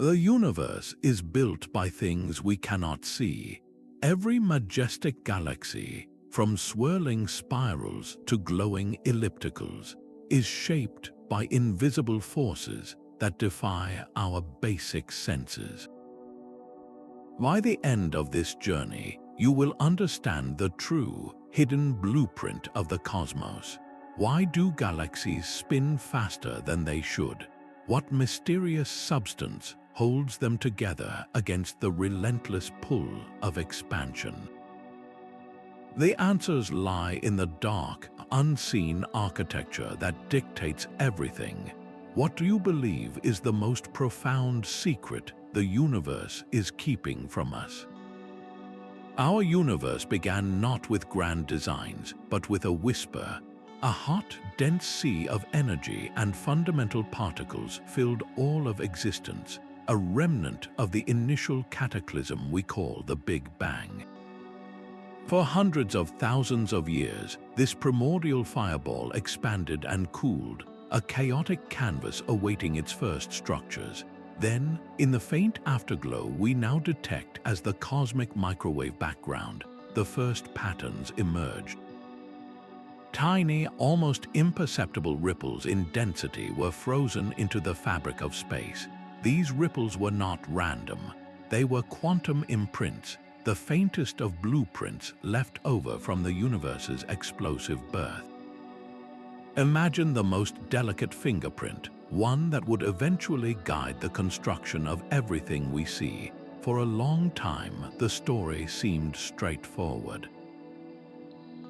The universe is built by things we cannot see. Every majestic galaxy, from swirling spirals to glowing ellipticals, is shaped by invisible forces that defy our basic senses. By the end of this journey, you will understand the true, hidden blueprint of the cosmos. Why do galaxies spin faster than they should? What mysterious substance holds them together against the relentless pull of expansion? The answers lie in the dark, unseen architecture that dictates everything. What do you believe is the most profound secret the universe is keeping from us? Our universe began not with grand designs, but with a whisper. A hot, dense sea of energy and fundamental particles filled all of existence, a remnant of the initial cataclysm we call the Big Bang. For hundreds of thousands of years, this primordial fireball expanded and cooled, a chaotic canvas awaiting its first structures. Then, in the faint afterglow we now detect as the cosmic microwave background, the first patterns emerged. Tiny, almost imperceptible ripples in density were frozen into the fabric of space. These ripples were not random. They were quantum imprints, the faintest of blueprints left over from the universe's explosive birth. Imagine the most delicate fingerprint, one that would eventually guide the construction of everything we see. For a long time, the story seemed straightforward.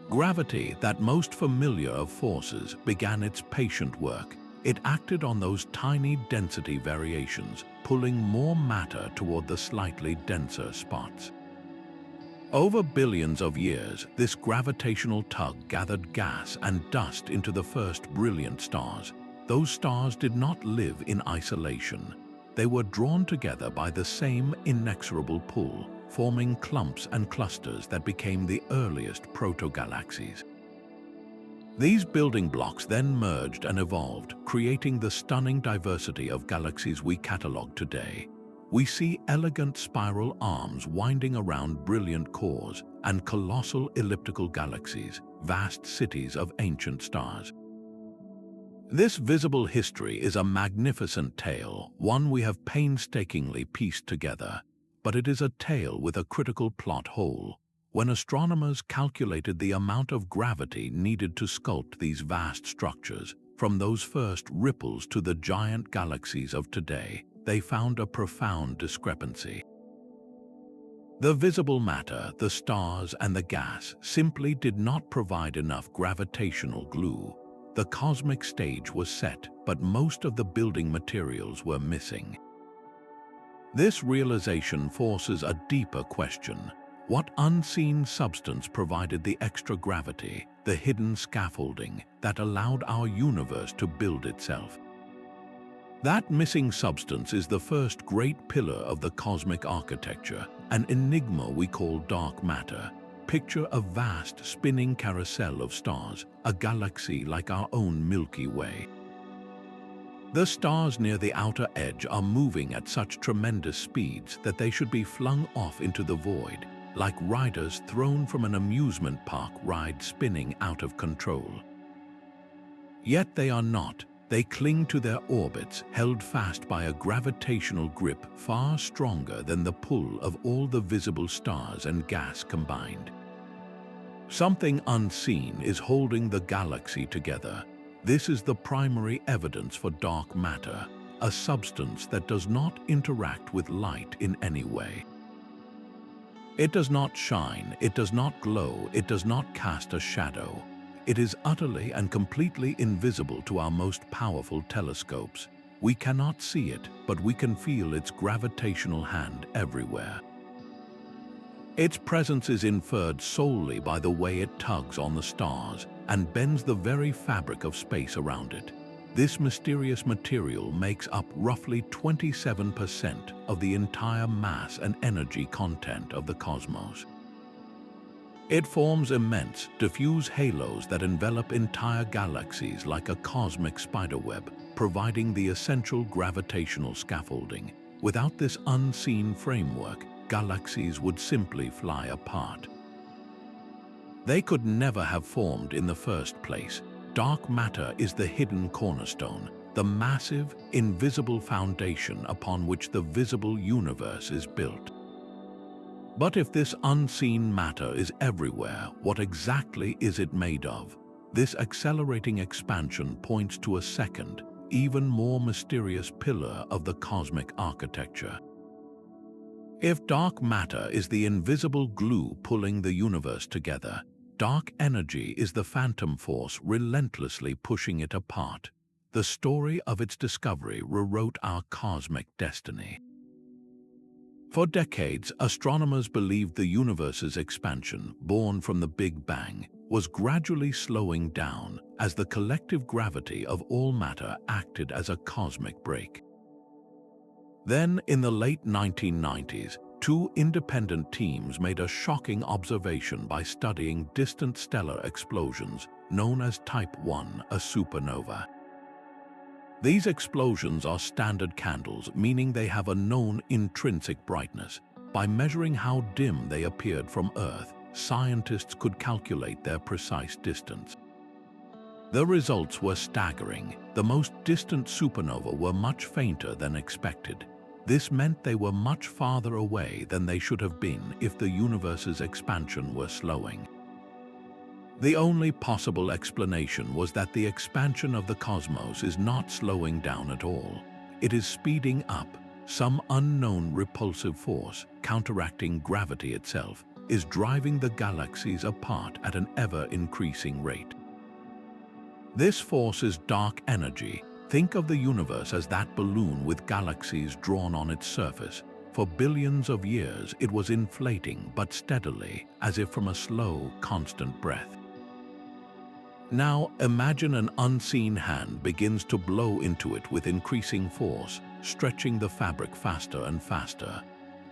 Gravity, that most familiar of forces, began its patient work. It acted on those tiny density variations, pulling more matter toward the slightly denser spots. Over billions of years, this gravitational tug gathered gas and dust into the first brilliant stars. Those stars did not live in isolation. They were drawn together by the same inexorable pull, forming clumps and clusters that became the earliest proto-galaxies. These building blocks then merged and evolved, creating the stunning diversity of galaxies we catalog today. We see elegant spiral arms winding around brilliant cores and colossal elliptical galaxies, vast cities of ancient stars. This visible history is a magnificent tale, one we have painstakingly pieced together. But it is a tale with a critical plot hole. When astronomers calculated the amount of gravity needed to sculpt these vast structures, from those first ripples to the giant galaxies of today, they found a profound discrepancy. The visible matter, the stars and the gas, simply did not provide enough gravitational glue. The cosmic stage was set, but most of the building materials were missing. This realization forces a deeper question. What unseen substance provided the extra gravity, the hidden scaffolding that allowed our universe to build itself? That missing substance is the first great pillar of the cosmic architecture, an enigma we call dark matter. Picture a vast spinning carousel of stars, a galaxy like our own Milky Way. The stars near the outer edge are moving at such tremendous speeds that they should be flung off into the void, like riders thrown from an amusement park ride spinning out of control. Yet they are not. They cling to their orbits, held fast by a gravitational grip far stronger than the pull of all the visible stars and gas combined. Something unseen is holding the galaxy together. This is the primary evidence for dark matter, a substance that does not interact with light in any way. It does not shine, it does not glow, it does not cast a shadow. It is utterly and completely invisible to our most powerful telescopes. We cannot see it, but we can feel its gravitational hand everywhere. Its presence is inferred solely by the way it tugs on the stars and bends the very fabric of space around it. This mysterious material makes up roughly 27% of the entire mass and energy content of the cosmos. It forms immense, diffuse halos that envelop entire galaxies like a cosmic spiderweb, providing the essential gravitational scaffolding. Without this unseen framework, galaxies would simply fly apart. They could never have formed in the first place. Dark matter is the hidden cornerstone, the massive, invisible foundation upon which the visible universe is built. But if this unseen matter is everywhere, what exactly is it made of? This accelerating expansion points to a second, even more mysterious pillar of the cosmic architecture. If dark matter is the invisible glue pulling the universe together, dark energy is the phantom force relentlessly pushing it apart. The story of its discovery rewrote our cosmic destiny. For decades, astronomers believed the universe's expansion, born from the Big Bang, was gradually slowing down as the collective gravity of all matter acted as a cosmic brake. Then, in the late 1990s, two independent teams made a shocking observation by studying distant stellar explosions known as Type 1, a supernova. These explosions are standard candles, meaning they have a known intrinsic brightness. By measuring how dim they appeared from Earth, scientists could calculate their precise distance. The results were staggering. The most distant supernova were much fainter than expected. This meant they were much farther away than they should have been if the universe's expansion were slowing. The only possible explanation was that the expansion of the cosmos is not slowing down at all. It is speeding up. Some unknown repulsive force, counteracting gravity itself, is driving the galaxies apart at an ever-increasing rate. This force is dark energy. Think of the universe as that balloon with galaxies drawn on its surface. For billions of years, it was inflating, but steadily, as if from a slow, constant breath. Now, imagine an unseen hand begins to blow into it with increasing force, stretching the fabric faster and faster.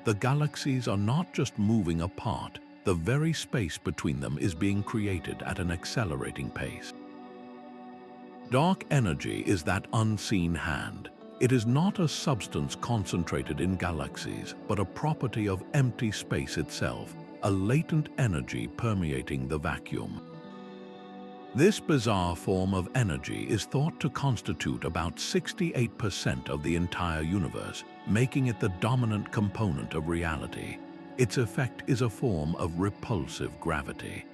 The galaxies are not just moving apart, the very space between them is being created at an accelerating pace. Dark energy is that unseen hand. It is not a substance concentrated in galaxies, but a property of empty space itself, a latent energy permeating the vacuum. This bizarre form of energy is thought to constitute about 68% of the entire universe, making it the dominant component of reality. Its effect is a form of repulsive gravity.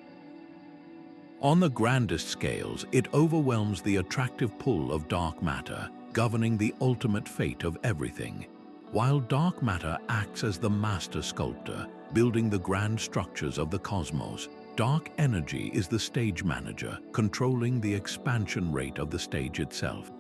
On the grandest scales, it overwhelms the attractive pull of dark matter, governing the ultimate fate of everything. While dark matter acts as the master sculptor, building the grand structures of the cosmos, dark energy is the stage manager, controlling the expansion rate of the stage itself.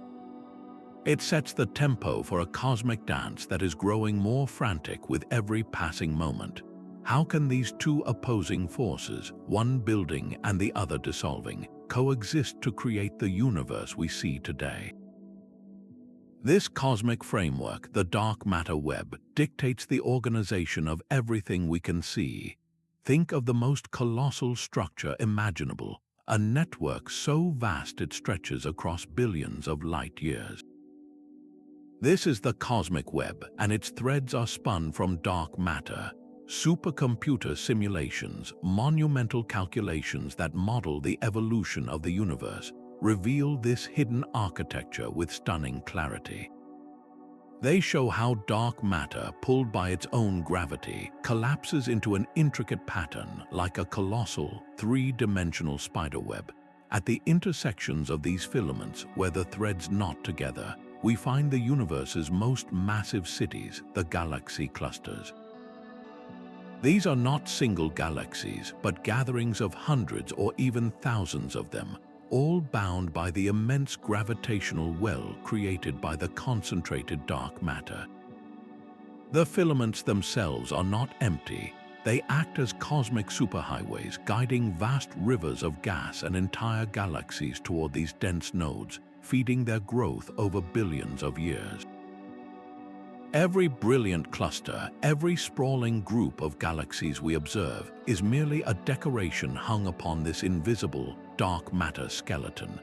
It sets the tempo for a cosmic dance that is growing more frantic with every passing moment. How can these two opposing forces, one building and the other dissolving, coexist to create the universe we see today? This cosmic framework, the dark matter web, dictates the organization of everything we can see. Think of the most colossal structure imaginable, a network so vast it stretches across billions of light years. This is the cosmic web, and its threads are spun from dark matter. Supercomputer simulations, monumental calculations that model the evolution of the universe, reveal this hidden architecture with stunning clarity. They show how dark matter, pulled by its own gravity, collapses into an intricate pattern like a colossal, three-dimensional spiderweb. At the intersections of these filaments, where the threads knot together, we find the universe's most massive cities, the galaxy clusters. These are not single galaxies, but gatherings of hundreds or even thousands of them, all bound by the immense gravitational well created by the concentrated dark matter. The filaments themselves are not empty. They act as cosmic superhighways, guiding vast rivers of gas and entire galaxies toward these dense nodes, feeding their growth over billions of years. Every brilliant cluster, every sprawling group of galaxies we observe, is merely a decoration hung upon this invisible, dark matter skeleton.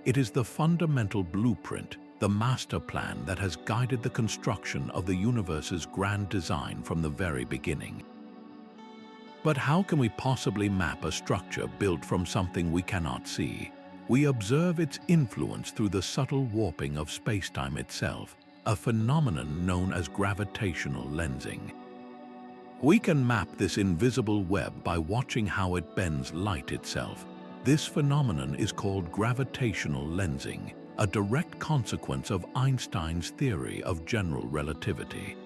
It is the fundamental blueprint, the master plan that has guided the construction of the universe's grand design from the very beginning. But how can we possibly map a structure built from something we cannot see? We observe its influence through the subtle warping of spacetime itself, a phenomenon known as gravitational lensing. We can map this invisible web by watching how it bends light itself. This phenomenon is called gravitational lensing, a direct consequence of Einstein's theory of general relativity.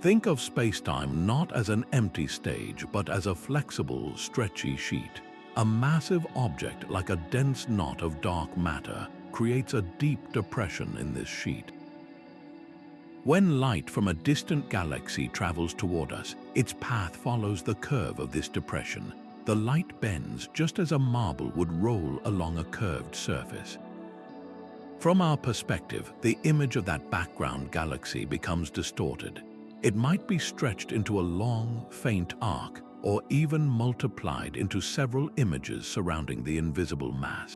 Think of spacetime not as an empty stage, but as a flexible, stretchy sheet. A massive object like a dense knot of dark matter creates a deep depression in this sheet. When light from a distant galaxy travels toward us, its path follows the curve of this depression. The light bends just as a marble would roll along a curved surface. From our perspective, the image of that background galaxy becomes distorted. It might be stretched into a long, faint arc, or even multiplied into several images surrounding the invisible mass.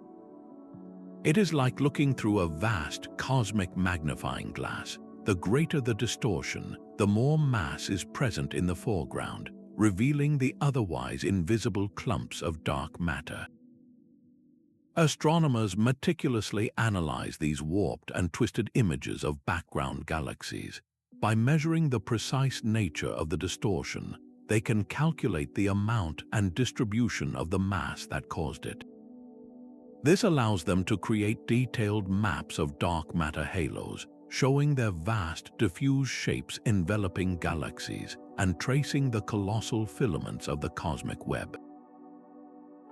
It is like looking through a vast cosmic magnifying glass. The greater the distortion, the more mass is present in the foreground, revealing the otherwise invisible clumps of dark matter. Astronomers meticulously analyze these warped and twisted images of background galaxies. By measuring the precise nature of the distortion, they can calculate the amount and distribution of the mass that caused it. This allows them to create detailed maps of dark matter halos, showing their vast, diffuse shapes enveloping galaxies and tracing the colossal filaments of the cosmic web.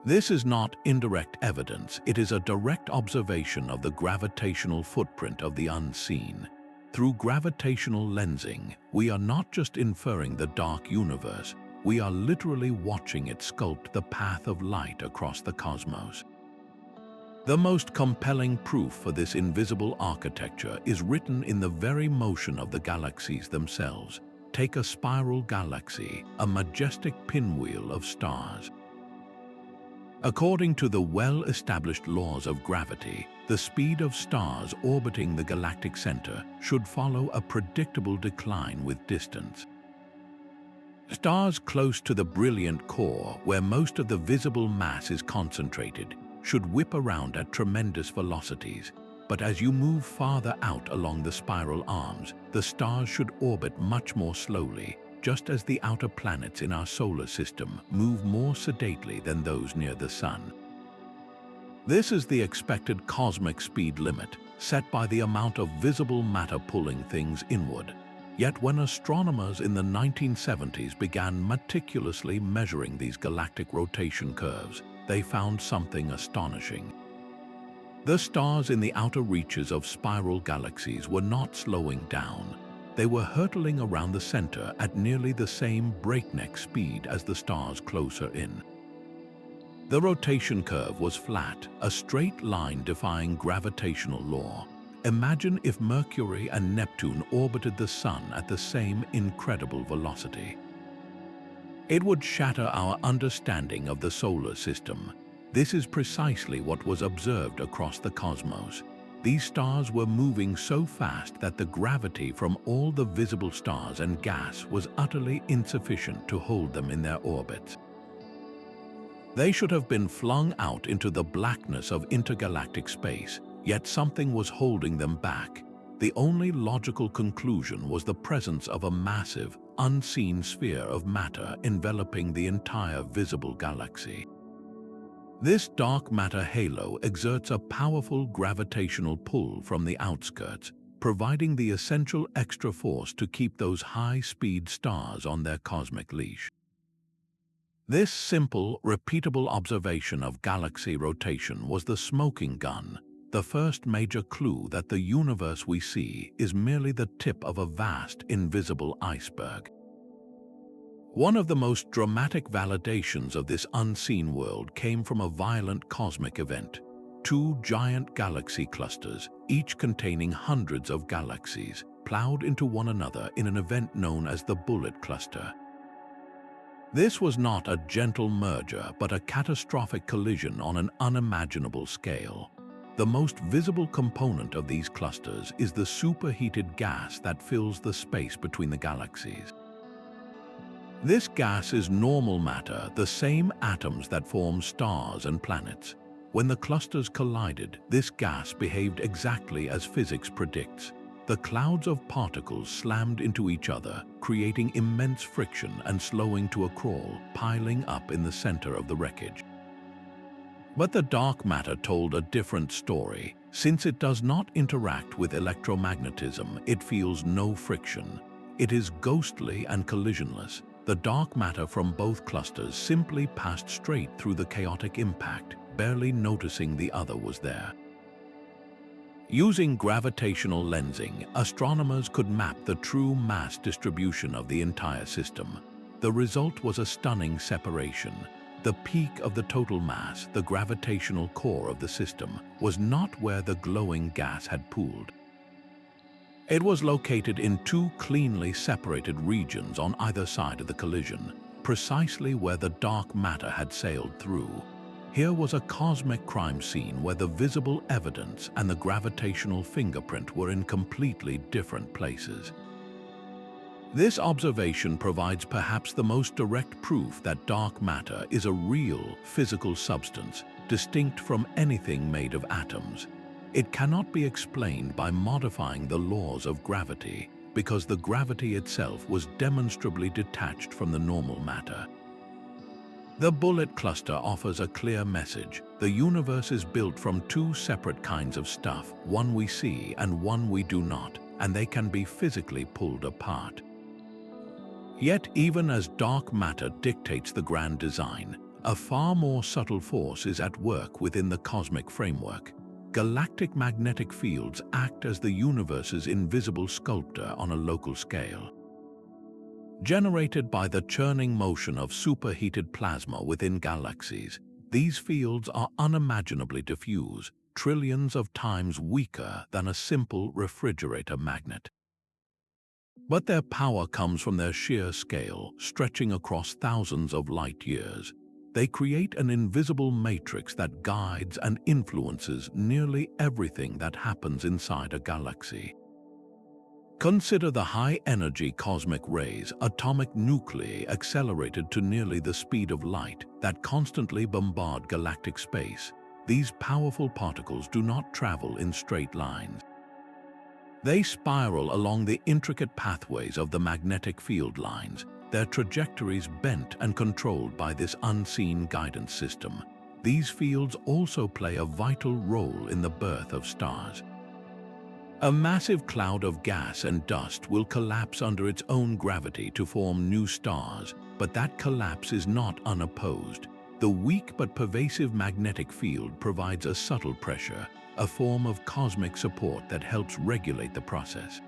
This is not indirect evidence, it is a direct observation of the gravitational footprint of the unseen. Through gravitational lensing, we are not just inferring the dark universe, we are literally watching it sculpt the path of light across the cosmos. The most compelling proof for this invisible architecture is written in the very motion of the galaxies themselves. Take a spiral galaxy, a majestic pinwheel of stars. According to the well-established laws of gravity, the speed of stars orbiting the galactic center should follow a predictable decline with distance. Stars close to the brilliant core, where most of the visible mass is concentrated, should whip around at tremendous velocities. But as you move farther out along the spiral arms, the stars should orbit much more slowly, just as the outer planets in our solar system move more sedately than those near the Sun. This is the expected cosmic speed limit, set by the amount of visible matter pulling things inward. Yet when astronomers in the 1970s began meticulously measuring these galactic rotation curves, they found something astonishing. The stars in the outer reaches of spiral galaxies were not slowing down. They were hurtling around the center at nearly the same breakneck speed as the stars closer in. The rotation curve was flat, a straight line defying gravitational law. Imagine if Mercury and Neptune orbited the Sun at the same incredible velocity. It would shatter our understanding of the solar system. This is precisely what was observed across the cosmos. These stars were moving so fast that the gravity from all the visible stars and gas was utterly insufficient to hold them in their orbits. They should have been flung out into the blackness of intergalactic space, yet something was holding them back. The only logical conclusion was the presence of a massive, unseen sphere of matter enveloping the entire visible galaxy. This dark matter halo exerts a powerful gravitational pull from the outskirts, providing the essential extra force to keep those high-speed stars on their cosmic leash. This simple, repeatable observation of galaxy rotation was the smoking gun, the first major clue that the universe we see is merely the tip of a vast, invisible iceberg. One of the most dramatic validations of this unseen world came from a violent cosmic event. Two giant galaxy clusters, each containing hundreds of galaxies, plowed into one another in an event known as the Bullet Cluster. This was not a gentle merger, but a catastrophic collision on an unimaginable scale. The most visible component of these clusters is the superheated gas that fills the space between the galaxies. This gas is normal matter, the same atoms that form stars and planets. When the clusters collided, this gas behaved exactly as physics predicts. The clouds of particles slammed into each other, creating immense friction and slowing to a crawl, piling up in the center of the wreckage. But the dark matter told a different story. Since it does not interact with electromagnetism, it feels no friction. It is ghostly and collisionless. The dark matter from both clusters simply passed straight through the chaotic impact, barely noticing the other was there. Using gravitational lensing, astronomers could map the true mass distribution of the entire system. The result was a stunning separation. The peak of the total mass, the gravitational core of the system, was not where the glowing gas had pooled. It was located in two cleanly separated regions on either side of the collision, precisely where the dark matter had sailed through. Here was a cosmic crime scene where the visible evidence and the gravitational fingerprint were in completely different places. This observation provides perhaps the most direct proof that dark matter is a real physical substance, distinct from anything made of atoms. It cannot be explained by modifying the laws of gravity, because the gravity itself was demonstrably detached from the normal matter. The bullet cluster offers a clear message. The universe is built from two separate kinds of stuff, one we see and one we do not, and they can be physically pulled apart. Yet, even as dark matter dictates the grand design, a far more subtle force is at work within the cosmic framework. Galactic magnetic fields act as the universe's invisible sculptor on a local scale. Generated by the churning motion of superheated plasma within galaxies, these fields are unimaginably diffuse, trillions of times weaker than a simple refrigerator magnet. But their power comes from their sheer scale, stretching across thousands of light years. They create an invisible matrix that guides and influences nearly everything that happens inside a galaxy. Consider the high-energy cosmic rays, atomic nuclei accelerated to nearly the speed of light, that constantly bombard galactic space. These powerful particles do not travel in straight lines. They spiral along the intricate pathways of the magnetic field lines, their trajectories bent and controlled by this unseen guidance system. These fields also play a vital role in the birth of stars. A massive cloud of gas and dust will collapse under its own gravity to form new stars, but that collapse is not unopposed. The weak but pervasive magnetic field provides a subtle pressure, a form of cosmic support that helps regulate the process.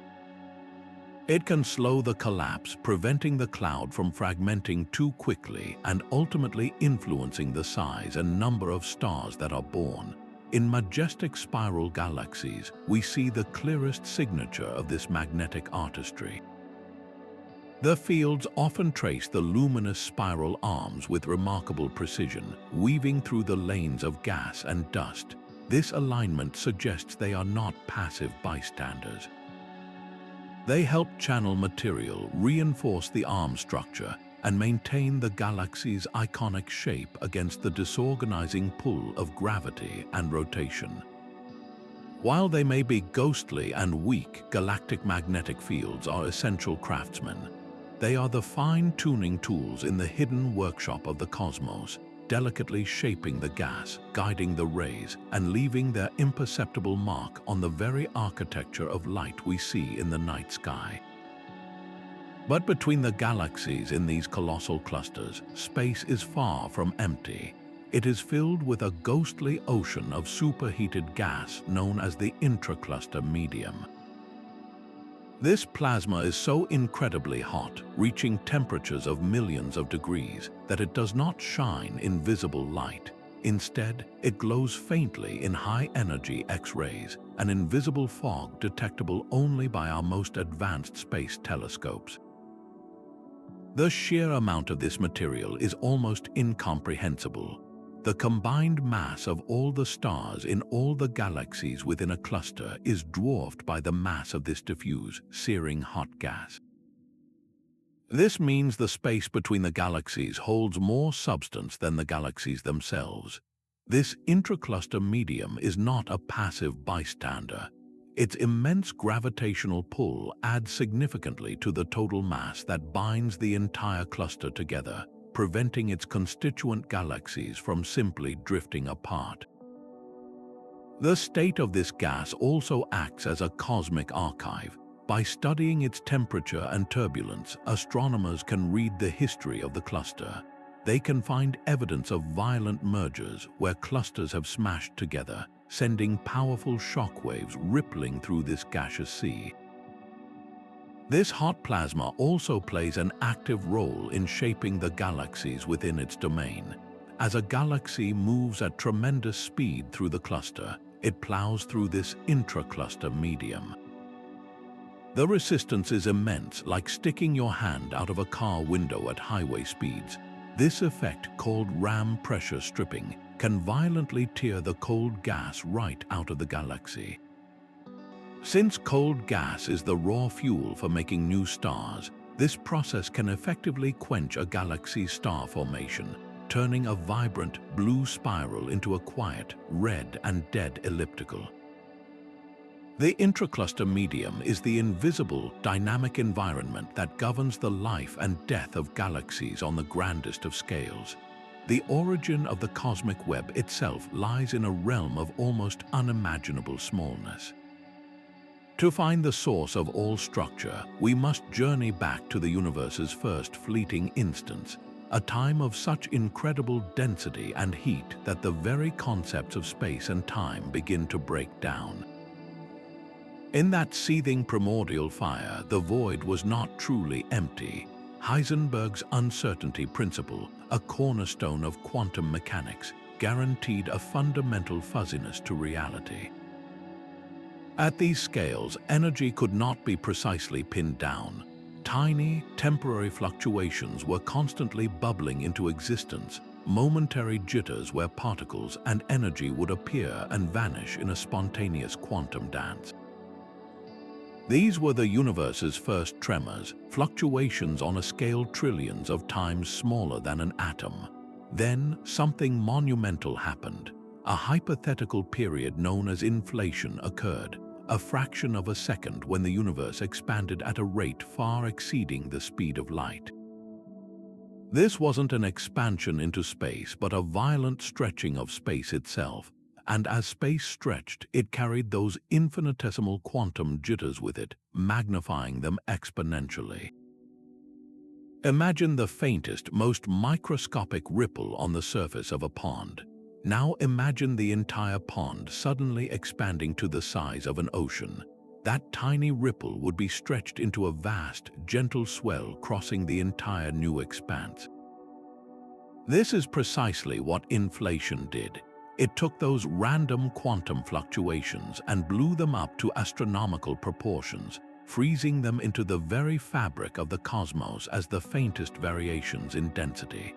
It can slow the collapse, preventing the cloud from fragmenting too quickly and ultimately influencing the size and number of stars that are born. In majestic spiral galaxies, we see the clearest signature of this magnetic artistry. The fields often trace the luminous spiral arms with remarkable precision, weaving through the lanes of gas and dust. This alignment suggests they are not passive bystanders. They help channel material, reinforce the arm structure, and maintain the galaxy's iconic shape against the disorganizing pull of gravity and rotation. While they may be ghostly and weak, galactic magnetic fields are essential craftsmen. They are the fine-tuning tools in the hidden workshop of the cosmos, delicately shaping the gas, guiding the rays, and leaving their imperceptible mark on the very architecture of light we see in the night sky. But between the galaxies in these colossal clusters, space is far from empty. It is filled with a ghostly ocean of superheated gas known as the Intra-Cluster medium. This plasma is so incredibly hot, reaching temperatures of millions of degrees, that it does not shine in visible light. Instead, it glows faintly in high-energy X-rays, an invisible fog detectable only by our most advanced space telescopes. The sheer amount of this material is almost incomprehensible. The combined mass of all the stars in all the galaxies within a cluster is dwarfed by the mass of this diffuse, searing hot gas. This means the space between the galaxies holds more substance than the galaxies themselves. This intra-cluster medium is not a passive bystander. Its immense gravitational pull adds significantly to the total mass that binds the entire cluster together, preventing its constituent galaxies from simply drifting apart. The state of this gas also acts as a cosmic archive. By studying its temperature and turbulence, astronomers can read the history of the cluster. They can find evidence of violent mergers where clusters have smashed together, sending powerful shock waves rippling through this gaseous sea. This hot plasma also plays an active role in shaping the galaxies within its domain. As a galaxy moves at tremendous speed through the cluster, it plows through this intra-cluster medium. The resistance is immense, like sticking your hand out of a car window at highway speeds. This effect, called ram pressure stripping, can violently tear the cold gas right out of the galaxy. Since cold gas is the raw fuel for making new stars, this process can effectively quench a galaxy's star formation, turning a vibrant blue spiral into a quiet red and dead elliptical. The intracluster medium is the invisible, dynamic environment that governs the life and death of galaxies on the grandest of scales. The origin of the cosmic web itself lies in a realm of almost unimaginable smallness. To find the source of all structure, we must journey back to the universe's first fleeting instance, a time of such incredible density and heat that the very concepts of space and time begin to break down. In that seething primordial fire, the void was not truly empty. Heisenberg's uncertainty principle, a cornerstone of quantum mechanics, guaranteed a fundamental fuzziness to reality. At these scales, energy could not be precisely pinned down. Tiny, temporary fluctuations were constantly bubbling into existence, momentary jitters where particles and energy would appear and vanish in a spontaneous quantum dance. These were the universe's first tremors, fluctuations on a scale trillions of times smaller than an atom. Then, something monumental happened. A hypothetical period known as inflation occurred, a fraction of a second when the universe expanded at a rate far exceeding the speed of light. This wasn't an expansion into space, but a violent stretching of space itself. And as space stretched, it carried those infinitesimal quantum jitters with it, magnifying them exponentially. Imagine the faintest, most microscopic ripple on the surface of a pond. Now imagine the entire pond suddenly expanding to the size of an ocean. That tiny ripple would be stretched into a vast, gentle swell crossing the entire new expanse. This is precisely what inflation did. It took those random quantum fluctuations and blew them up to astronomical proportions, freezing them into the very fabric of the cosmos as the faintest variations in density.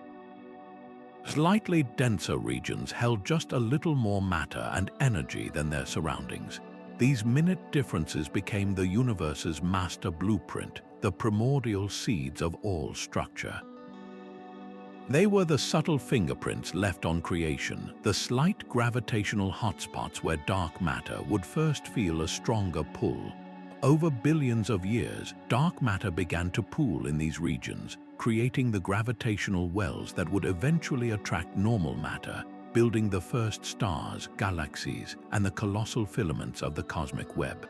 Slightly denser regions held just a little more matter and energy than their surroundings. These minute differences became the universe's master blueprint, the primordial seeds of all structure. They were the subtle fingerprints left on creation, the slight gravitational hotspots where dark matter would first feel a stronger pull. Over billions of years, dark matter began to pool in these regions, creating the gravitational wells that would eventually attract normal matter, building the first stars, galaxies, and the colossal filaments of the cosmic web.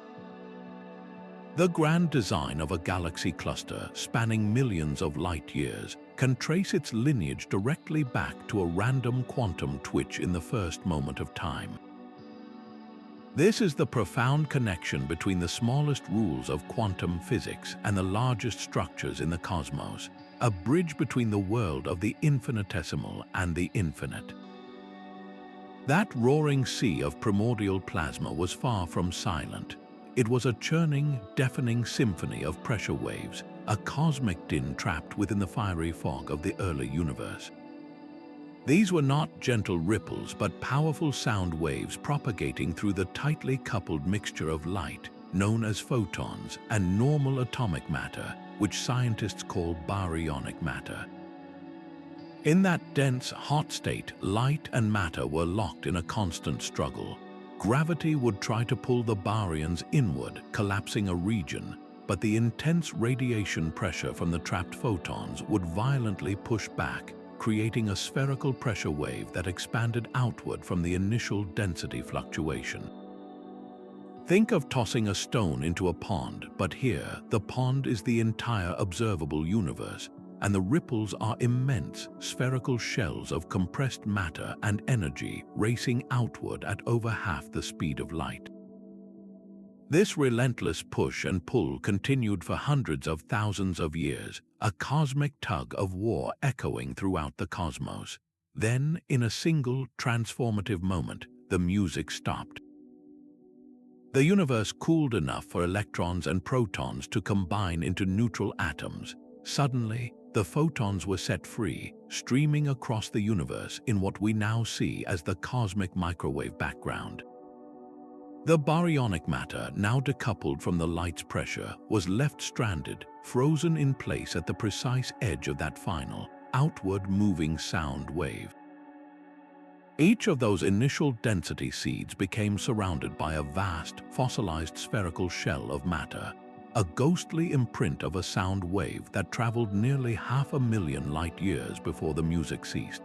The grand design of a galaxy cluster, spanning millions of light years, can trace its lineage directly back to a random quantum twitch in the first moment of time. This is the profound connection between the smallest rules of quantum physics and the largest structures in the cosmos, a bridge between the world of the infinitesimal and the infinite. That roaring sea of primordial plasma was far from silent. It was a churning, deafening symphony of pressure waves, a cosmic din trapped within the fiery fog of the early universe. These were not gentle ripples, but powerful sound waves propagating through the tightly coupled mixture of light, known as photons, and normal atomic matter, which scientists call baryonic matter. In that dense, hot state, light and matter were locked in a constant struggle. Gravity would try to pull the baryons inward, collapsing a region, but the intense radiation pressure from the trapped photons would violently push back, creating a spherical pressure wave that expanded outward from the initial density fluctuation. Think of tossing a stone into a pond, but here, the pond is the entire observable universe, and the ripples are immense, spherical shells of compressed matter and energy racing outward at over half the speed of light. This relentless push and pull continued for hundreds of thousands of years, a cosmic tug of war echoing throughout the cosmos. Then, in a single, transformative moment, the music stopped. The universe cooled enough for electrons and protons to combine into neutral atoms. Suddenly, the photons were set free, streaming across the universe in what we now see as the cosmic microwave background. The baryonic matter, now decoupled from the light's pressure, was left stranded, frozen in place at the precise edge of that final, outward-moving sound wave. Each of those initial density seeds became surrounded by a vast, fossilized spherical shell of matter, a ghostly imprint of a sound wave that traveled nearly 500,000 light-years before the music ceased.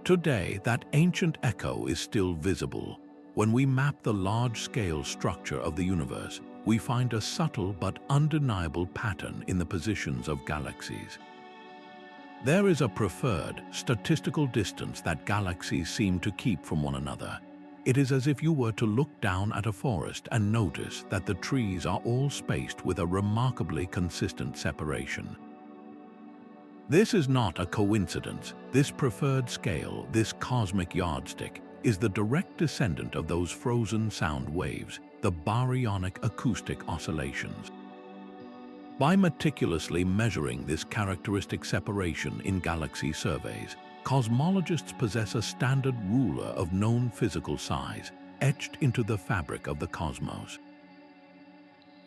Today, that ancient echo is still visible. When we map the large-scale structure of the universe, we find a subtle but undeniable pattern in the positions of galaxies. There is a preferred, statistical distance that galaxies seem to keep from one another. It is as if you were to look down at a forest and notice that the trees are all spaced with a remarkably consistent separation. This is not a coincidence. This preferred scale, this cosmic yardstick, is the direct descendant of those frozen sound waves, the baryonic acoustic oscillations. By meticulously measuring this characteristic separation in galaxy surveys, cosmologists possess a standard ruler of known physical size, etched into the fabric of the cosmos.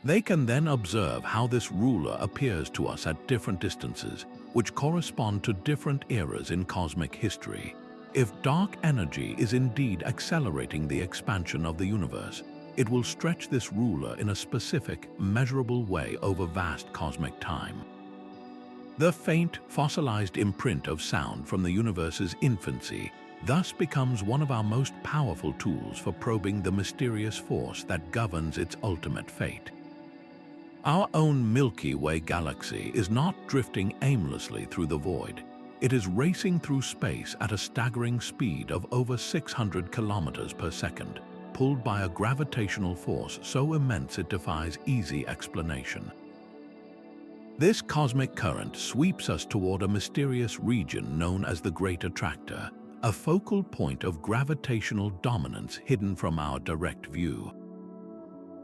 They can then observe how this ruler appears to us at different distances, which correspond to different eras in cosmic history. If dark energy is indeed accelerating the expansion of the universe, it will stretch this ruler in a specific, measurable way over vast cosmic time. The faint, fossilized imprint of sound from the universe's infancy thus becomes one of our most powerful tools for probing the mysterious force that governs its ultimate fate. Our own Milky Way galaxy is not drifting aimlessly through the void. It is racing through space at a staggering speed of over 600 kilometers per second, pulled by a gravitational force so immense it defies easy explanation. This cosmic current sweeps us toward a mysterious region known as the Great Attractor, a focal point of gravitational dominance hidden from our direct view.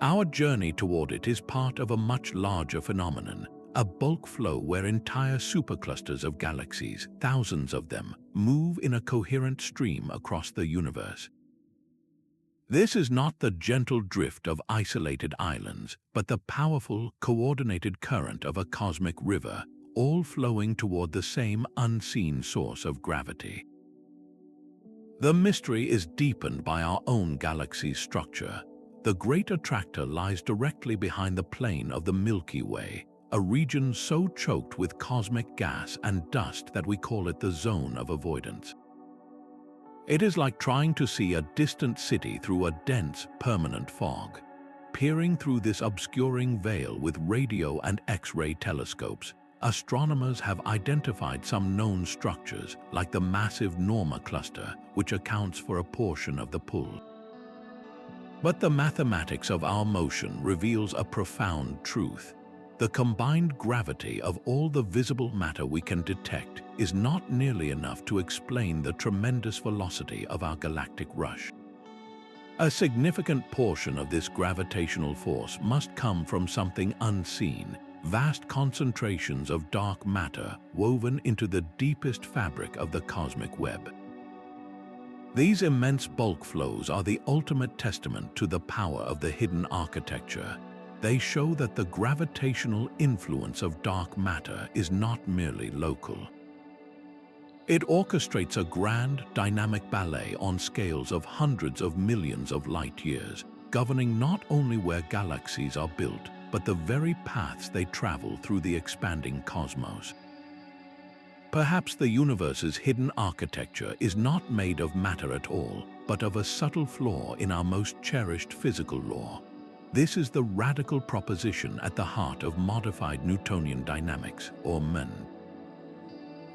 Our journey toward it is part of a much larger phenomenon, a bulk flow where entire superclusters of galaxies, thousands of them, move in a coherent stream across the universe. This is not the gentle drift of isolated islands, but the powerful, coordinated current of a cosmic river, all flowing toward the same unseen source of gravity. The mystery is deepened by our own galaxy's structure. The Great Attractor lies directly behind the plane of the Milky Way, a region so choked with cosmic gas and dust that we call it the zone of avoidance. It is like trying to see a distant city through a dense, permanent fog. Peering through this obscuring veil with radio and X-ray telescopes, astronomers have identified some known structures, like the massive Norma cluster, which accounts for a portion of the pull. But the mathematics of our motion reveals a profound truth. The combined gravity of all the visible matter we can detect is not nearly enough to explain the tremendous velocity of our galactic rush. A significant portion of this gravitational force must come from something unseen, vast concentrations of dark matter woven into the deepest fabric of the cosmic web. These immense bulk flows are the ultimate testament to the power of the hidden architecture. They show that the gravitational influence of dark matter is not merely local. It orchestrates a grand, dynamic ballet on scales of hundreds of millions of light years, governing not only where galaxies are built, but the very paths they travel through the expanding cosmos. Perhaps the universe's hidden architecture is not made of matter at all, but of a subtle flaw in our most cherished physical law. This is the radical proposition at the heart of modified Newtonian dynamics, or MN.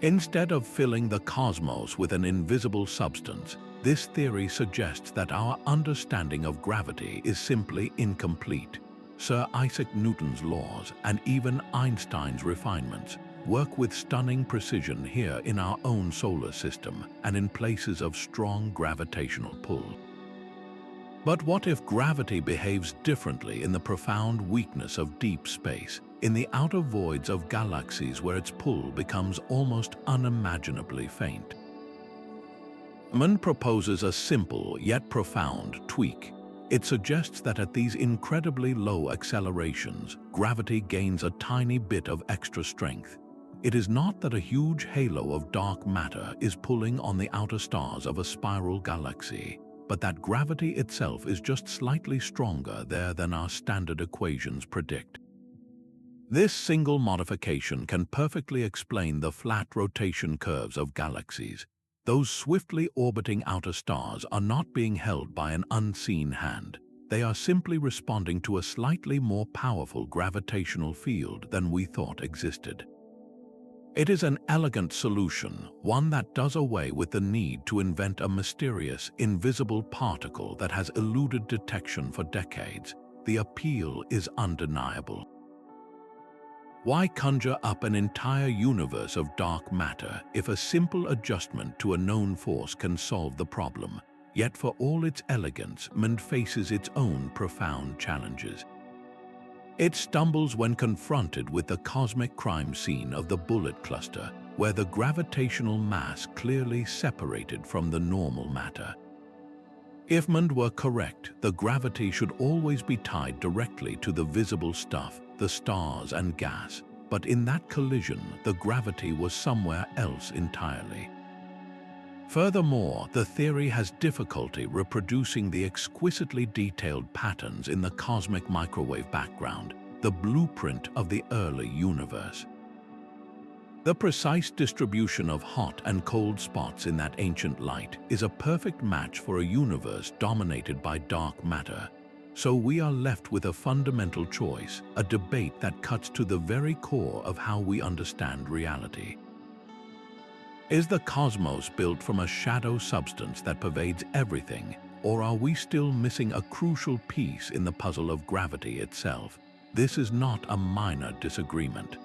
Instead of filling the cosmos with an invisible substance, this theory suggests that our understanding of gravity is simply incomplete. Sir Isaac Newton's laws, and even Einstein's refinements, work with stunning precision here in our own solar system and in places of strong gravitational pull. But what if gravity behaves differently in the profound weakness of deep space, in the outer voids of galaxies where its pull becomes almost unimaginably faint? Lyman proposes a simple yet profound tweak. It suggests that at these incredibly low accelerations, gravity gains a tiny bit of extra strength. It is not that a huge halo of dark matter is pulling on the outer stars of a spiral galaxy, but that gravity itself is just slightly stronger there than our standard equations predict. This single modification can perfectly explain the flat rotation curves of galaxies. Those swiftly orbiting outer stars are not being held by an unseen hand. They are simply responding to a slightly more powerful gravitational field than we thought existed. It is an elegant solution, one that does away with the need to invent a mysterious, invisible particle that has eluded detection for decades. The appeal is undeniable. Why conjure up an entire universe of dark matter if a simple adjustment to a known force can solve the problem? Yet for all its elegance, MN faces its own profound challenges. It stumbles when confronted with the cosmic crime scene of the bullet cluster, where the gravitational mass clearly separated from the normal matter. If MN were correct, the gravity should always be tied directly to the visible stuff, the stars and gas, but in that collision, the gravity was somewhere else entirely. Furthermore, the theory has difficulty reproducing the exquisitely detailed patterns in the cosmic microwave background, the blueprint of the early universe. The precise distribution of hot and cold spots in that ancient light is a perfect match for a universe dominated by dark matter. So we are left with a fundamental choice, a debate that cuts to the very core of how we understand reality. Is the cosmos built from a shadow substance that pervades everything, or are we still missing a crucial piece in the puzzle of gravity itself? This is not a minor disagreement.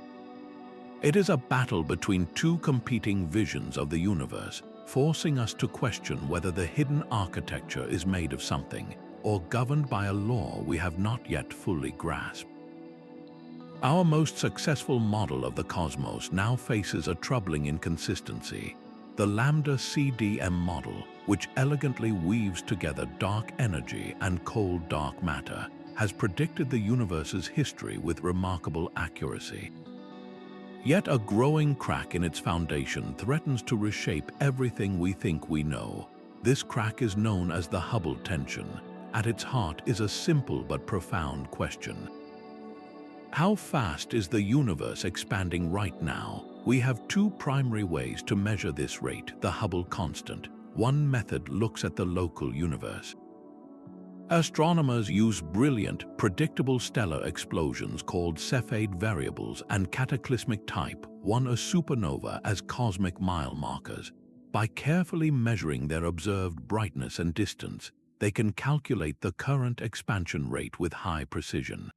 It is a battle between two competing visions of the universe, forcing us to question whether the hidden architecture is made of something, or governed by a law we have not yet fully grasped. Our most successful model of the cosmos now faces a troubling inconsistency. The lambda-CDM model, which elegantly weaves together dark energy and cold dark matter, has predicted the universe's history with remarkable accuracy. Yet a growing crack in its foundation threatens to reshape everything we think we know. This crack is known as the Hubble tension. At its heart is a simple but profound question. How fast is the universe expanding right now? We have two primary ways to measure this rate, the Hubble constant. One method looks at the local universe. Astronomers use brilliant, predictable stellar explosions called Cepheid variables and cataclysmic type 1 a supernova as cosmic mile markers. By carefully measuring their observed brightness and distance, they can calculate the current expansion rate with high precision.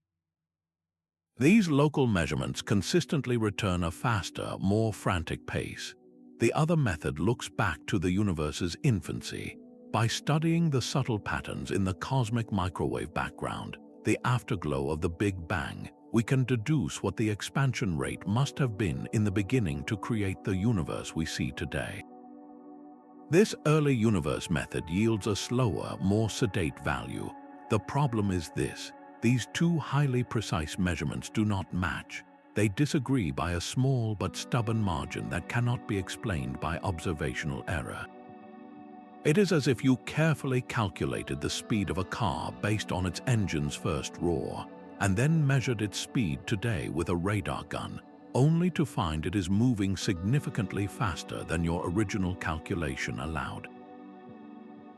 These local measurements consistently return a faster, more frantic pace. The other method looks back to the universe's infancy. By studying the subtle patterns in the cosmic microwave background, the afterglow of the Big Bang, we can deduce what the expansion rate must have been in the beginning to create the universe we see today. This early universe method yields a slower, more sedate value. The problem is this: these two highly precise measurements do not match. They disagree by a small but stubborn margin that cannot be explained by observational error. It is as if you carefully calculated the speed of a car based on its engine's first roar, and then measured its speed today with a radar gun, only to find it is moving significantly faster than your original calculation allowed.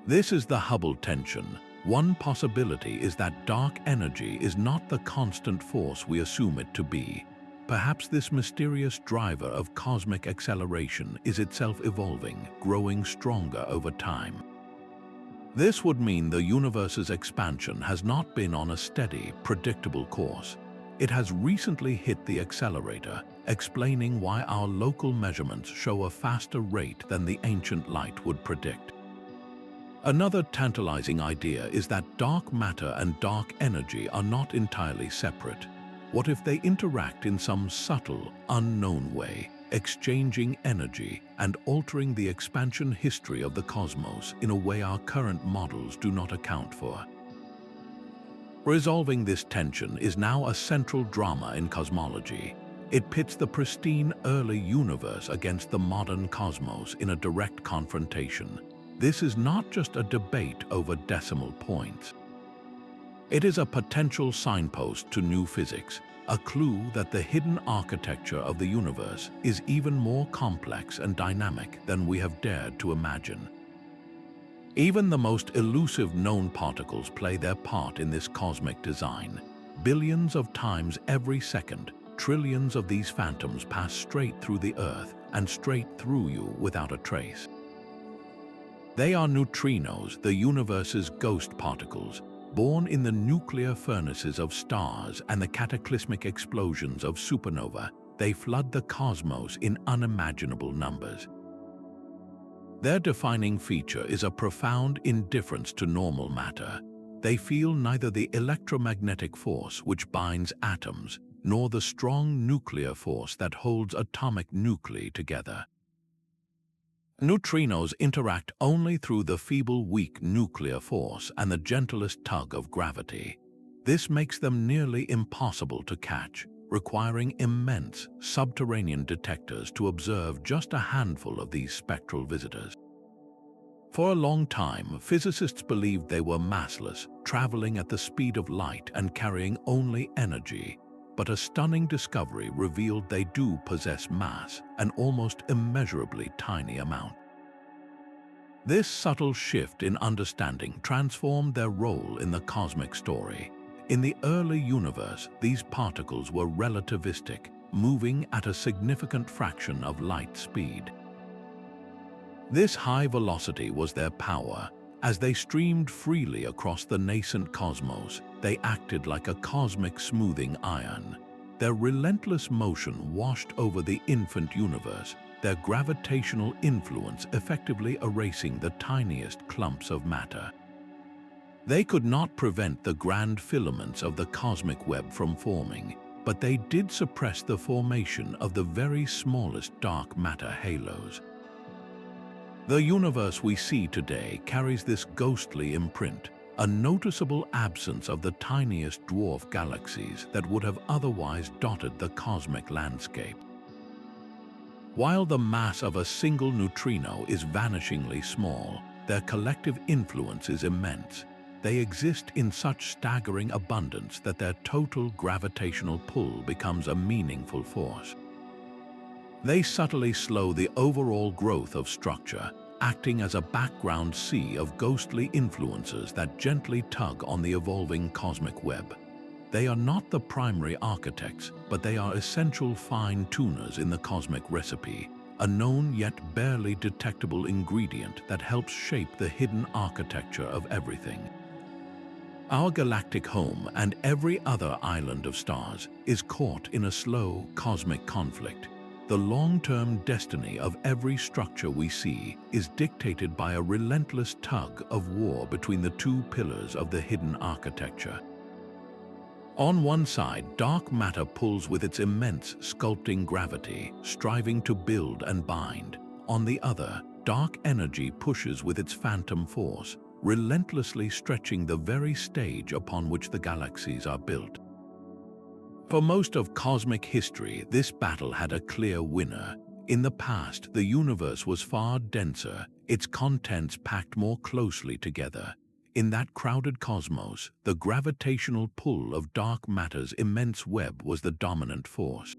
This is the Hubble tension. One possibility is that dark energy is not the constant force we assume it to be. Perhaps this mysterious driver of cosmic acceleration is itself evolving, growing stronger over time. This would mean the universe's expansion has not been on a steady, predictable course. It has recently hit the accelerator, explaining why our local measurements show a faster rate than the ancient light would predict. Another tantalizing idea is that dark matter and dark energy are not entirely separate. What if they interact in some subtle, unknown way, exchanging energy and altering the expansion history of the cosmos in a way our current models do not account for? Resolving this tension is now a central drama in cosmology. It pits the pristine early universe against the modern cosmos in a direct confrontation. This is not just a debate over decimal points. It is a potential signpost to new physics, a clue that the hidden architecture of the universe is even more complex and dynamic than we have dared to imagine. Even the most elusive known particles play their part in this cosmic design. Billions of times every second, trillions of these phantoms pass straight through the Earth and straight through you without a trace. They are neutrinos, the universe's ghost particles, born in the nuclear furnaces of stars and the cataclysmic explosions of supernova. They flood the cosmos in unimaginable numbers. Their defining feature is a profound indifference to normal matter. They feel neither the electromagnetic force which binds atoms, nor the strong nuclear force that holds atomic nuclei together. Neutrinos interact only through the feeble, weak nuclear force and the gentlest tug of gravity. This makes them nearly impossible to catch, requiring immense subterranean detectors to observe just a handful of these spectral visitors. For a long time, physicists believed they were massless, traveling at the speed of light and carrying only energy. But a stunning discovery revealed they do possess mass, an almost immeasurably tiny amount. This subtle shift in understanding transformed their role in the cosmic story. In the early universe, these particles were relativistic, moving at a significant fraction of light speed. This high velocity was their power. As they streamed freely across the nascent cosmos, they acted like a cosmic smoothing iron. Their relentless motion washed over the infant universe, their gravitational influence effectively erasing the tiniest clumps of matter. They could not prevent the grand filaments of the cosmic web from forming, but they did suppress the formation of the very smallest dark matter halos. The universe we see today carries this ghostly imprint, a noticeable absence of the tiniest dwarf galaxies that would have otherwise dotted the cosmic landscape. While the mass of a single neutrino is vanishingly small, their collective influence is immense. They exist in such staggering abundance that their total gravitational pull becomes a meaningful force. They subtly slow the overall growth of structure, acting as a background sea of ghostly influences that gently tug on the evolving cosmic web. They are not the primary architects, but they are essential fine-tuners in the cosmic recipe, a known yet barely detectable ingredient that helps shape the hidden architecture of everything. Our galactic home and every other island of stars is caught in a slow cosmic conflict. The long-term destiny of every structure we see is dictated by a relentless tug of war between the two pillars of the hidden architecture. On one side, dark matter pulls with its immense sculpting gravity, striving to build and bind. On the other, dark energy pushes with its phantom force, relentlessly stretching the very stage upon which the galaxies are built. For most of cosmic history, this battle had a clear winner. In the past, the universe was far denser, its contents packed more closely together. In that crowded cosmos, the gravitational pull of dark matter's immense web was the dominant force.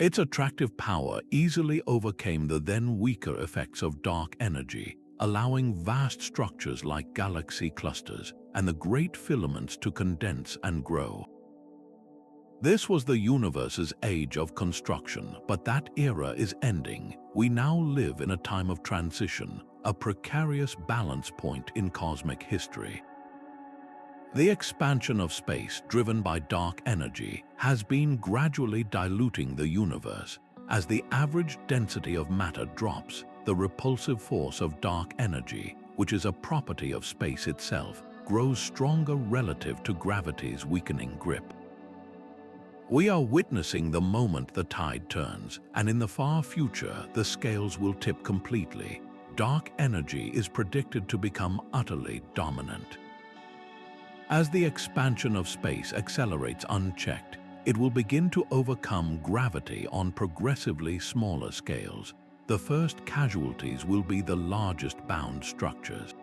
Its attractive power easily overcame the then weaker effects of dark energy, allowing vast structures like galaxy clusters and the great filaments to condense and grow. This was the universe's age of construction, but that era is ending. We now live in a time of transition, a precarious balance point in cosmic history. The expansion of space, driven by dark energy, has been gradually diluting the universe. As the average density of matter drops, the repulsive force of dark energy, which is a property of space itself, grows stronger relative to gravity's weakening grip. We are witnessing the moment the tide turns, and in the far future, the scales will tip completely. Dark energy is predicted to become utterly dominant. As the expansion of space accelerates unchecked, it will begin to overcome gravity on progressively smaller scales. The first casualties will be the largest bound structures.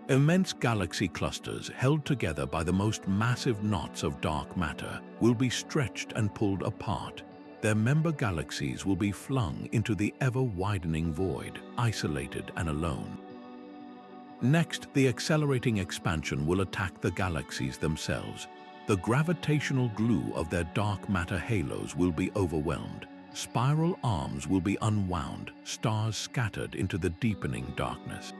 Immense galaxy clusters, held together by the most massive knots of dark matter, will be stretched and pulled apart. Their member galaxies will be flung into the ever-widening void, isolated and alone. Next, the accelerating expansion will attack the galaxies themselves. The gravitational glue of their dark matter halos will be overwhelmed. Spiral arms will be unwound, stars scattered into the deepening darkness.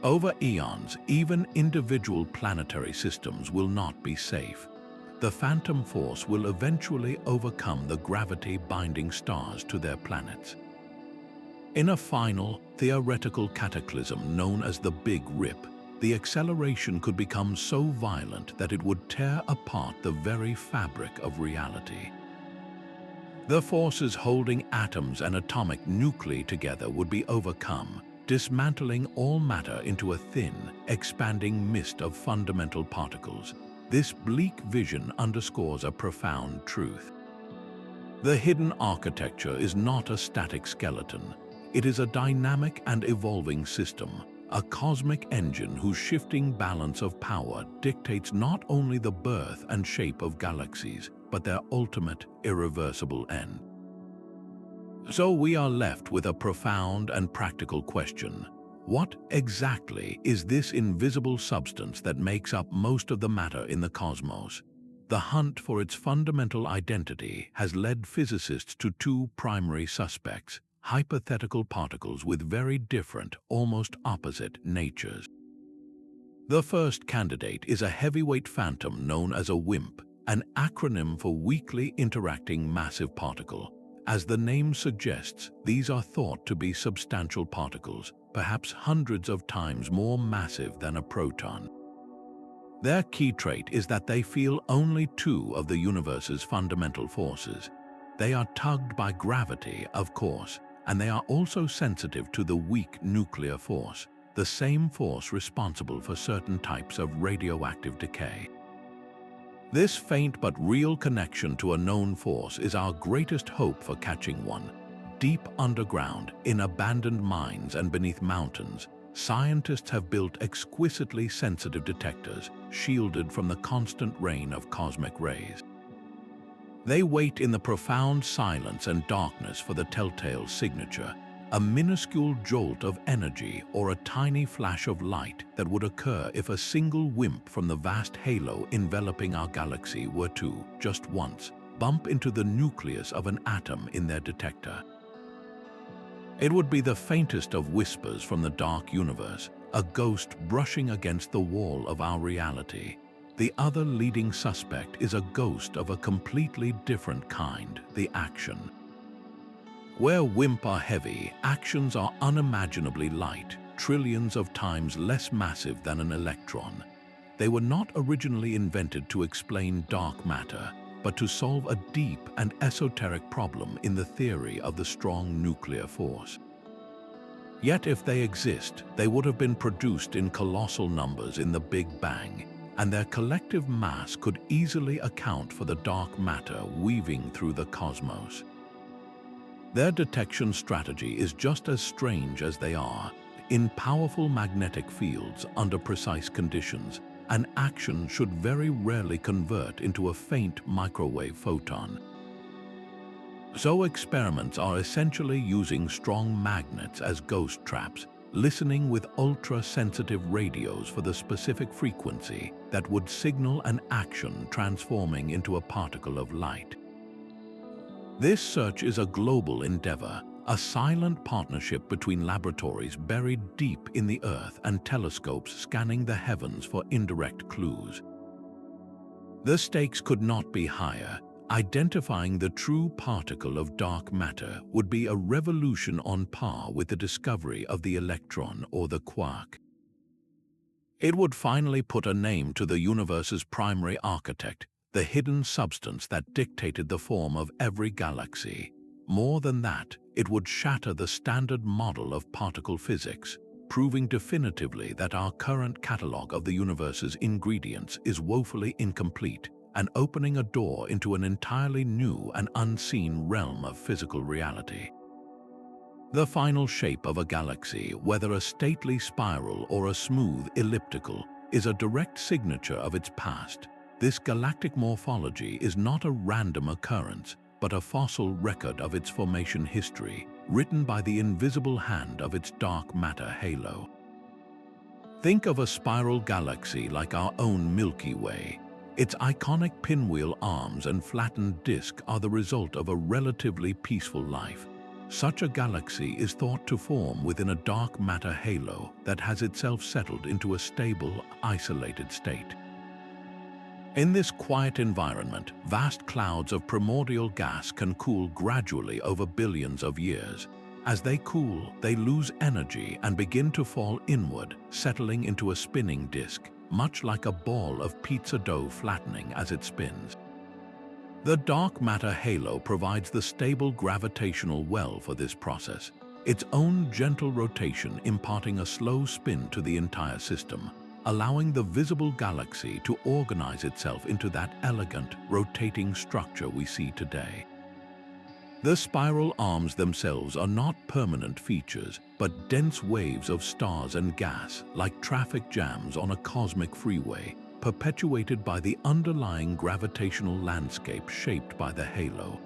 Over eons, even individual planetary systems will not be safe. The phantom force will eventually overcome the gravity-binding stars to their planets. In a final, theoretical cataclysm known as the Big Rip, the acceleration could become so violent that it would tear apart the very fabric of reality. The forces holding atoms and atomic nuclei together would be overcome, dismantling all matter into a thin, expanding mist of fundamental particles. This bleak vision underscores a profound truth. The hidden architecture is not a static skeleton. It is a dynamic and evolving system, a cosmic engine whose shifting balance of power dictates not only the birth and shape of galaxies, but their ultimate, irreversible end. So we are left with a profound and practical question. What exactly is this invisible substance that makes up most of the matter in the cosmos? The hunt for its fundamental identity has led physicists to two primary suspects, hypothetical particles with very different, almost opposite natures. The first candidate is a heavyweight phantom known as a WIMP, an acronym for weakly interacting massive particle. As the name suggests, these are thought to be substantial particles, perhaps hundreds of times more massive than a proton. Their key trait is that they feel only two of the universe's fundamental forces. They are tugged by gravity, of course, and they are also sensitive to the weak nuclear force, the same force responsible for certain types of radioactive decay. This faint but real connection to a known force is our greatest hope for catching one. Deep underground, in abandoned mines and beneath mountains, scientists have built exquisitely sensitive detectors, shielded from the constant rain of cosmic rays. They wait in the profound silence and darkness for the telltale signature, a minuscule jolt of energy or a tiny flash of light that would occur if a single WIMP from the vast halo enveloping our galaxy were to, just once, bump into the nucleus of an atom in their detector. It would be the faintest of whispers from the dark universe, a ghost brushing against the wall of our reality. The other leading suspect is a ghost of a completely different kind, the action. Where WIMP are heavy, actions are unimaginably light, trillions of times less massive than an electron. They were not originally invented to explain dark matter, but to solve a deep and esoteric problem in the theory of the strong nuclear force. Yet if they exist, they would have been produced in colossal numbers in the Big Bang, and their collective mass could easily account for the dark matter weaving through the cosmos. Their detection strategy is just as strange as they are. In powerful magnetic fields under precise conditions, an action should very rarely convert into a faint microwave photon. So experiments are essentially using strong magnets as ghost traps, listening with ultra-sensitive radios for the specific frequency that would signal an action transforming into a particle of light. This search is a global endeavor, a silent partnership between laboratories buried deep in the Earth and telescopes scanning the heavens for indirect clues. The stakes could not be higher. Identifying the true particle of dark matter would be a revolution on par with the discovery of the electron or the quark. It would finally put a name to the universe's primary architect, the hidden substance that dictated the form of every galaxy. More than that, it would shatter the standard model of particle physics, proving definitively that our current catalog of the universe's ingredients is woefully incomplete, and opening a door into an entirely new and unseen realm of physical reality. The final shape of a galaxy, whether a stately spiral or a smooth elliptical, is a direct signature of its past. This galactic morphology is not a random occurrence, but a fossil record of its formation history, written by the invisible hand of its dark matter halo. Think of a spiral galaxy like our own Milky Way. Its iconic pinwheel arms and flattened disk are the result of a relatively peaceful life. Such a galaxy is thought to form within a dark matter halo that has itself settled into a stable, isolated state. In this quiet environment, vast clouds of primordial gas can cool gradually over billions of years. As they cool, they lose energy and begin to fall inward, settling into a spinning disk, much like a ball of pizza dough flattening as it spins. The dark matter halo provides the stable gravitational well for this process, its own gentle rotation imparting a slow spin to the entire system, allowing the visible galaxy to organize itself into that elegant, rotating structure we see today. The spiral arms themselves are not permanent features, but dense waves of stars and gas, like traffic jams on a cosmic freeway, perpetuated by the underlying gravitational landscape shaped by the halo.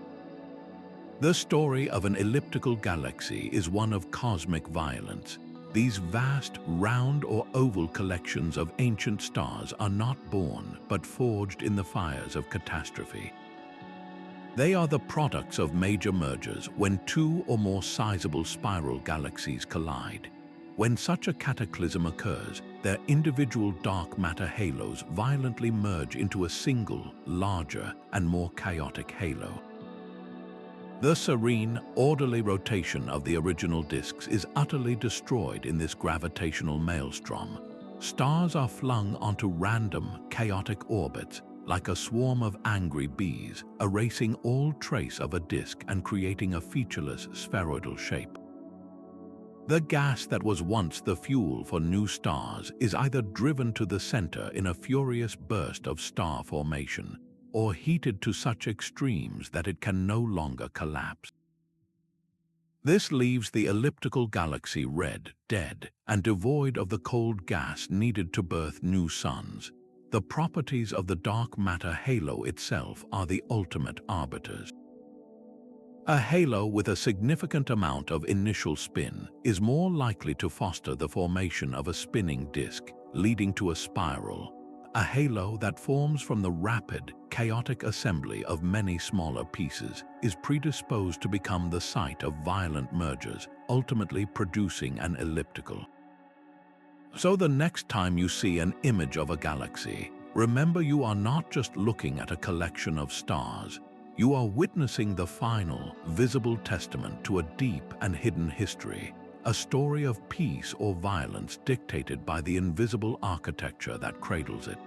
The story of an elliptical galaxy is one of cosmic violence. These vast, round or oval collections of ancient stars are not born, but forged in the fires of catastrophe. They are the products of major mergers when two or more sizable spiral galaxies collide. When such a cataclysm occurs, their individual dark matter halos violently merge into a single, larger, and more chaotic halo. The serene, orderly rotation of the original disks is utterly destroyed in this gravitational maelstrom. Stars are flung onto random, chaotic orbits, like a swarm of angry bees, erasing all trace of a disk and creating a featureless spheroidal shape. The gas that was once the fuel for new stars is either driven to the center in a furious burst of star formation, or heated to such extremes that it can no longer collapse. This leaves the elliptical galaxy red, dead, and devoid of the cold gas needed to birth new suns. The properties of the dark matter halo itself are the ultimate arbiters. A halo with a significant amount of initial spin is more likely to foster the formation of a spinning disk, leading to a spiral. A halo that forms from the rapid, chaotic assembly of many smaller pieces is predisposed to become the site of violent mergers, ultimately producing an elliptical. So the next time you see an image of a galaxy, remember you are not just looking at a collection of stars. You are witnessing the final, visible testament to a deep and hidden history, a story of peace or violence dictated by the invisible architecture that cradles it.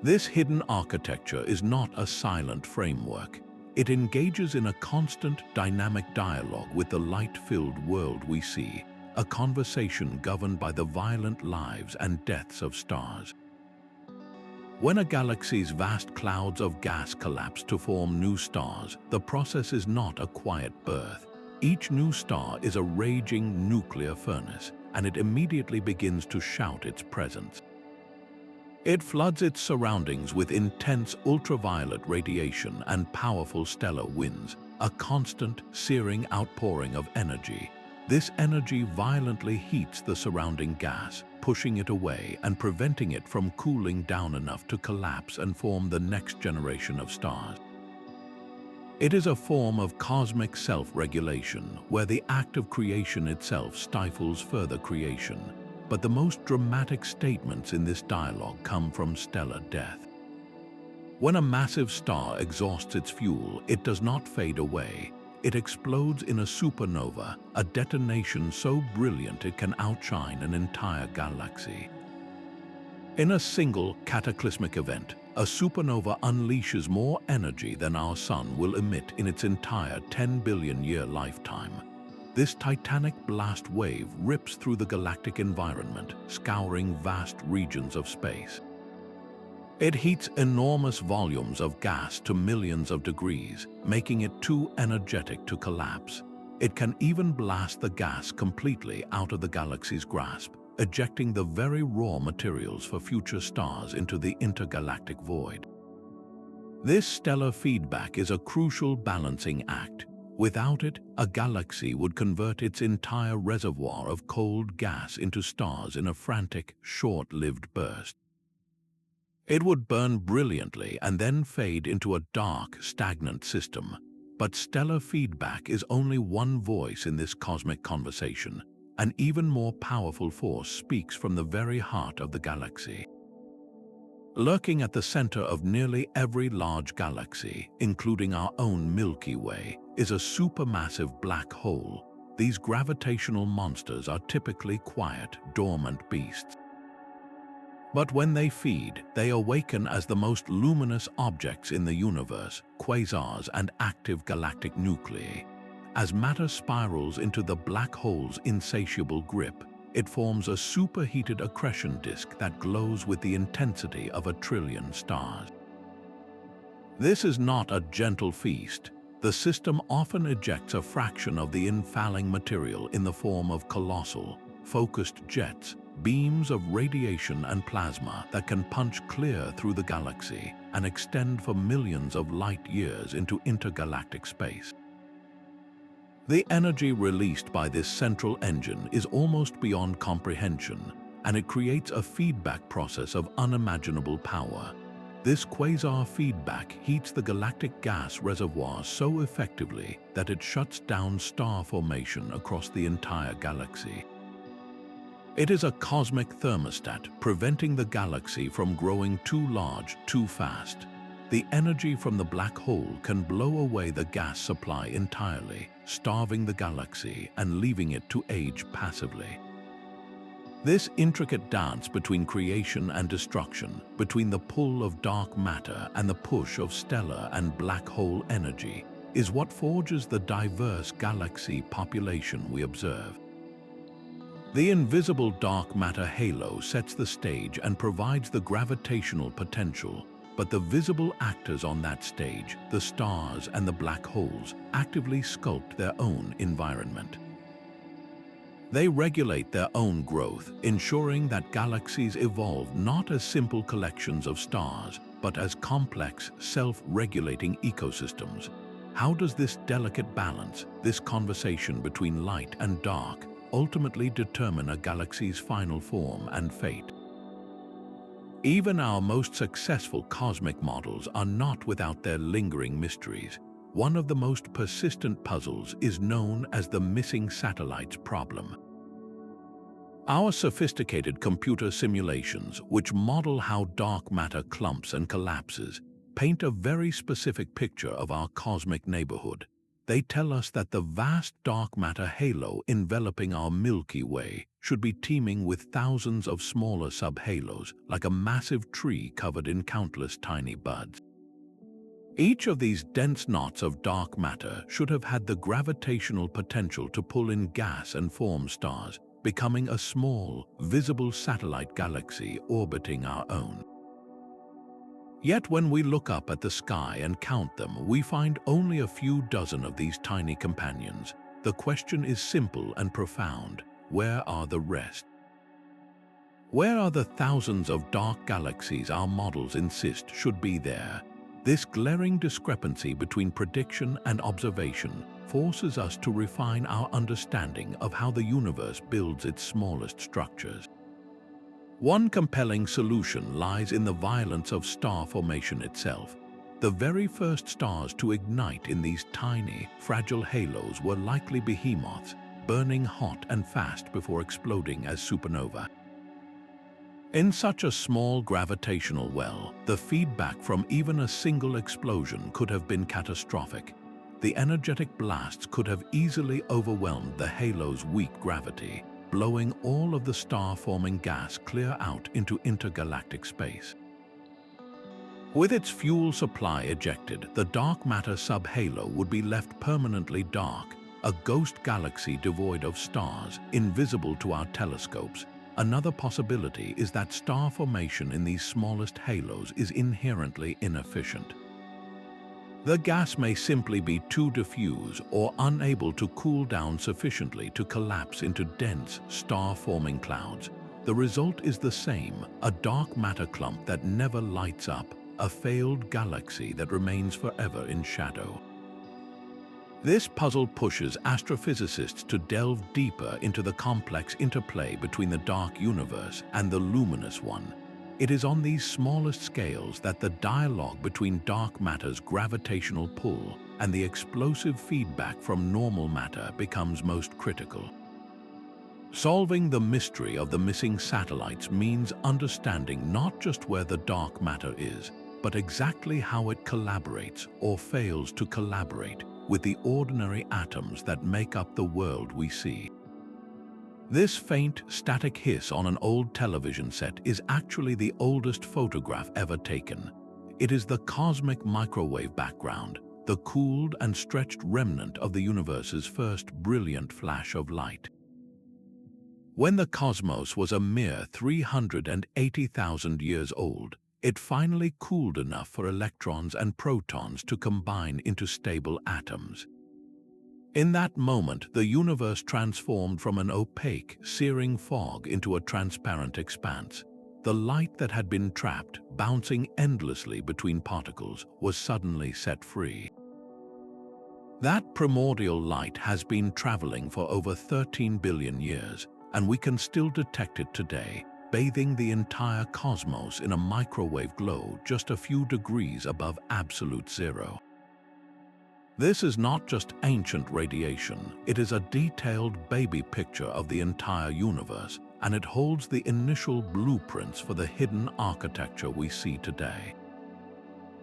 This hidden architecture is not a silent framework. It engages in a constant, dynamic dialogue with the light-filled world we see, a conversation governed by the violent lives and deaths of stars. When a galaxy's vast clouds of gas collapse to form new stars, the process is not a quiet birth. Each new star is a raging nuclear furnace, and it immediately begins to shout its presence. It floods its surroundings with intense ultraviolet radiation and powerful stellar winds, a constant, searing outpouring of energy. This energy violently heats the surrounding gas, pushing it away and preventing it from cooling down enough to collapse and form the next generation of stars. It is a form of cosmic self-regulation, where the act of creation itself stifles further creation. But the most dramatic statements in this dialogue come from stellar death. When a massive star exhausts its fuel, it does not fade away. It explodes in a supernova, a detonation so brilliant it can outshine an entire galaxy. In a single cataclysmic event, a supernova unleashes more energy than our Sun will emit in its entire 10 billion-year lifetime. This titanic blast wave rips through the galactic environment, scouring vast regions of space. It heats enormous volumes of gas to millions of degrees, making it too energetic to collapse. It can even blast the gas completely out of the galaxy's grasp, ejecting the very raw materials for future stars into the intergalactic void. This stellar feedback is a crucial balancing act. Without it, a galaxy would convert its entire reservoir of cold gas into stars in a frantic, short-lived burst. It would burn brilliantly and then fade into a dark, stagnant system. But stellar feedback is only one voice in this cosmic conversation. An even more powerful force speaks from the very heart of the galaxy. Lurking at the center of nearly every large galaxy, including our own Milky Way, is a supermassive black hole. These gravitational monsters are typically quiet, dormant beasts. But when they feed, they awaken as the most luminous objects in the universe, quasars and active galactic nuclei. As matter spirals into the black hole's insatiable grip, it forms a superheated accretion disk that glows with the intensity of 1 trillion stars. This is not a gentle feast. The system often ejects a fraction of the infalling material in the form of colossal, focused jets, beams of radiation and plasma that can punch clear through the galaxy and extend for millions of light years into intergalactic space. The energy released by this central engine is almost beyond comprehension, and it creates a feedback process of unimaginable power. This quasar feedback heats the galactic gas reservoir so effectively that it shuts down star formation across the entire galaxy. It is a cosmic thermostat, preventing the galaxy from growing too large too fast. The energy from the black hole can blow away the gas supply entirely, starving the galaxy and leaving it to age passively. This intricate dance between creation and destruction, between the pull of dark matter and the push of stellar and black hole energy, is what forges the diverse galaxy population we observe. The invisible dark matter halo sets the stage and provides the gravitational potential, but the visible actors on that stage, the stars and the black holes, actively sculpt their own environment. They regulate their own growth, ensuring that galaxies evolve not as simple collections of stars, but as complex, self-regulating ecosystems. How does this delicate balance, this conversation between light and dark, ultimately determine a galaxy's final form and fate? Even our most successful cosmic models are not without their lingering mysteries. One of the most persistent puzzles is known as the missing satellites problem. Our sophisticated computer simulations, which model how dark matter clumps and collapses, paint a very specific picture of our cosmic neighborhood. They tell us that the vast dark matter halo enveloping our Milky Way should be teeming with thousands of smaller subhalos, like a massive tree covered in countless tiny buds. Each of these dense knots of dark matter should have had the gravitational potential to pull in gas and form stars, becoming a small, visible satellite galaxy orbiting our own. Yet when we look up at the sky and count them, we find only a few dozen of these tiny companions. The question is simple and profound: where are the rest? Where are the thousands of dark galaxies our models insist should be there? This glaring discrepancy between prediction and observation forces us to refine our understanding of how the universe builds its smallest structures. One compelling solution lies in the violence of star formation itself. The very first stars to ignite in these tiny, fragile halos were likely behemoths, burning hot and fast before exploding as supernova. In such a small gravitational well, the feedback from even a single explosion could have been catastrophic. The energetic blasts could have easily overwhelmed the halo's weak gravity, blowing all of the star-forming gas clear out into intergalactic space. With its fuel supply ejected, the dark matter subhalo would be left permanently dark, a ghost galaxy devoid of stars, invisible to our telescopes. Another possibility is that star formation in these smallest halos is inherently inefficient. The gas may simply be too diffuse or unable to cool down sufficiently to collapse into dense, star-forming clouds. The result is the same: a dark matter clump that never lights up, a failed galaxy that remains forever in shadow. This puzzle pushes astrophysicists to delve deeper into the complex interplay between the dark universe and the luminous one. It is on these smallest scales that the dialogue between dark matter's gravitational pull and the explosive feedback from normal matter becomes most critical. Solving the mystery of the missing satellites means understanding not just where the dark matter is, but exactly how it collaborates or fails to collaborate with the ordinary atoms that make up the world we see. This faint, static hiss on an old television set is actually the oldest photograph ever taken. It is the cosmic microwave background, the cooled and stretched remnant of the universe's first brilliant flash of light. When the cosmos was a mere 380,000 years old, it finally cooled enough for electrons and protons to combine into stable atoms. In that moment, the universe transformed from an opaque, searing fog into a transparent expanse. The light that had been trapped, bouncing endlessly between particles, was suddenly set free. That primordial light has been traveling for over 13 billion years, and we can still detect it today, bathing the entire cosmos in a microwave glow just a few degrees above absolute zero. This is not just ancient radiation, it is a detailed baby picture of the entire universe, and it holds the initial blueprints for the hidden architecture we see today.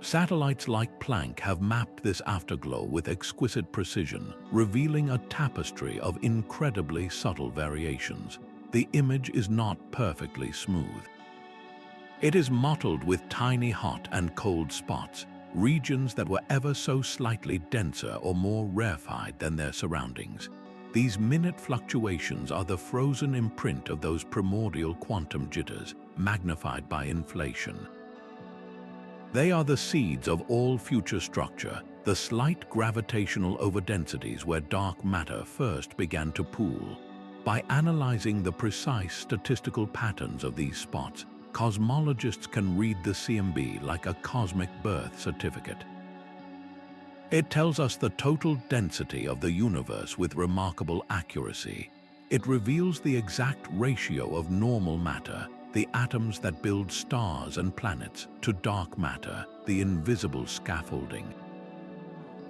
Satellites like Planck have mapped this afterglow with exquisite precision, revealing a tapestry of incredibly subtle variations. The image is not perfectly smooth. It is mottled with tiny hot and cold spots, regions that were ever so slightly denser or more rarefied than their surroundings. These minute fluctuations are the frozen imprint of those primordial quantum jitters, magnified by inflation. They are the seeds of all future structure, the slight gravitational overdensities where dark matter first began to pool. By analyzing the precise statistical patterns of these spots, cosmologists can read the CMB like a cosmic birth certificate. It tells us the total density of the universe with remarkable accuracy. It reveals the exact ratio of normal matter, the atoms that build stars and planets, to dark matter, the invisible scaffolding.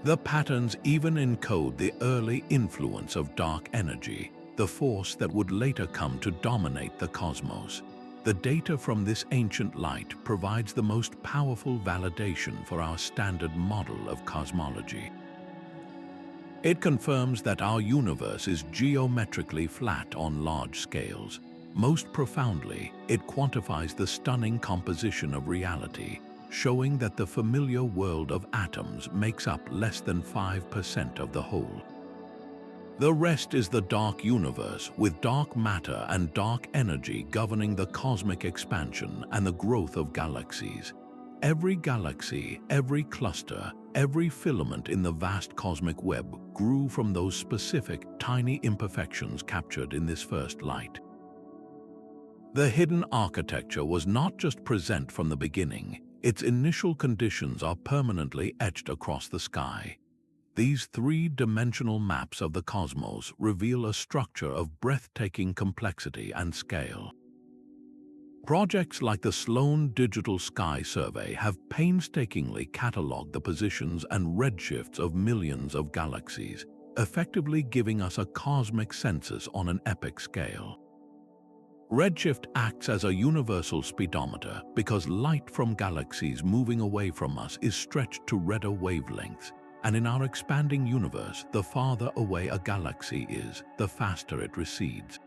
The patterns even encode the early influence of dark energy, the force that would later come to dominate the cosmos. The data from this ancient light provides the most powerful validation for our standard model of cosmology. It confirms that our universe is geometrically flat on large scales. Most profoundly, it quantifies the stunning composition of reality, showing that the familiar world of atoms makes up less than 5% of the whole. The rest is the dark universe, with dark matter and dark energy governing the cosmic expansion and the growth of galaxies. Every galaxy, every cluster, every filament in the vast cosmic web grew from those specific, tiny imperfections captured in this first light. The hidden architecture was not just present from the beginning. Its initial conditions are permanently etched across the sky. These three-dimensional maps of the cosmos reveal a structure of breathtaking complexity and scale. Projects like the Sloan Digital Sky Survey have painstakingly catalogued the positions and redshifts of millions of galaxies, effectively giving us a cosmic census on an epic scale. Redshift acts as a universal speedometer because light from galaxies moving away from us is stretched to redder wavelengths, and in our expanding universe, the farther away a galaxy is, the faster it recedes.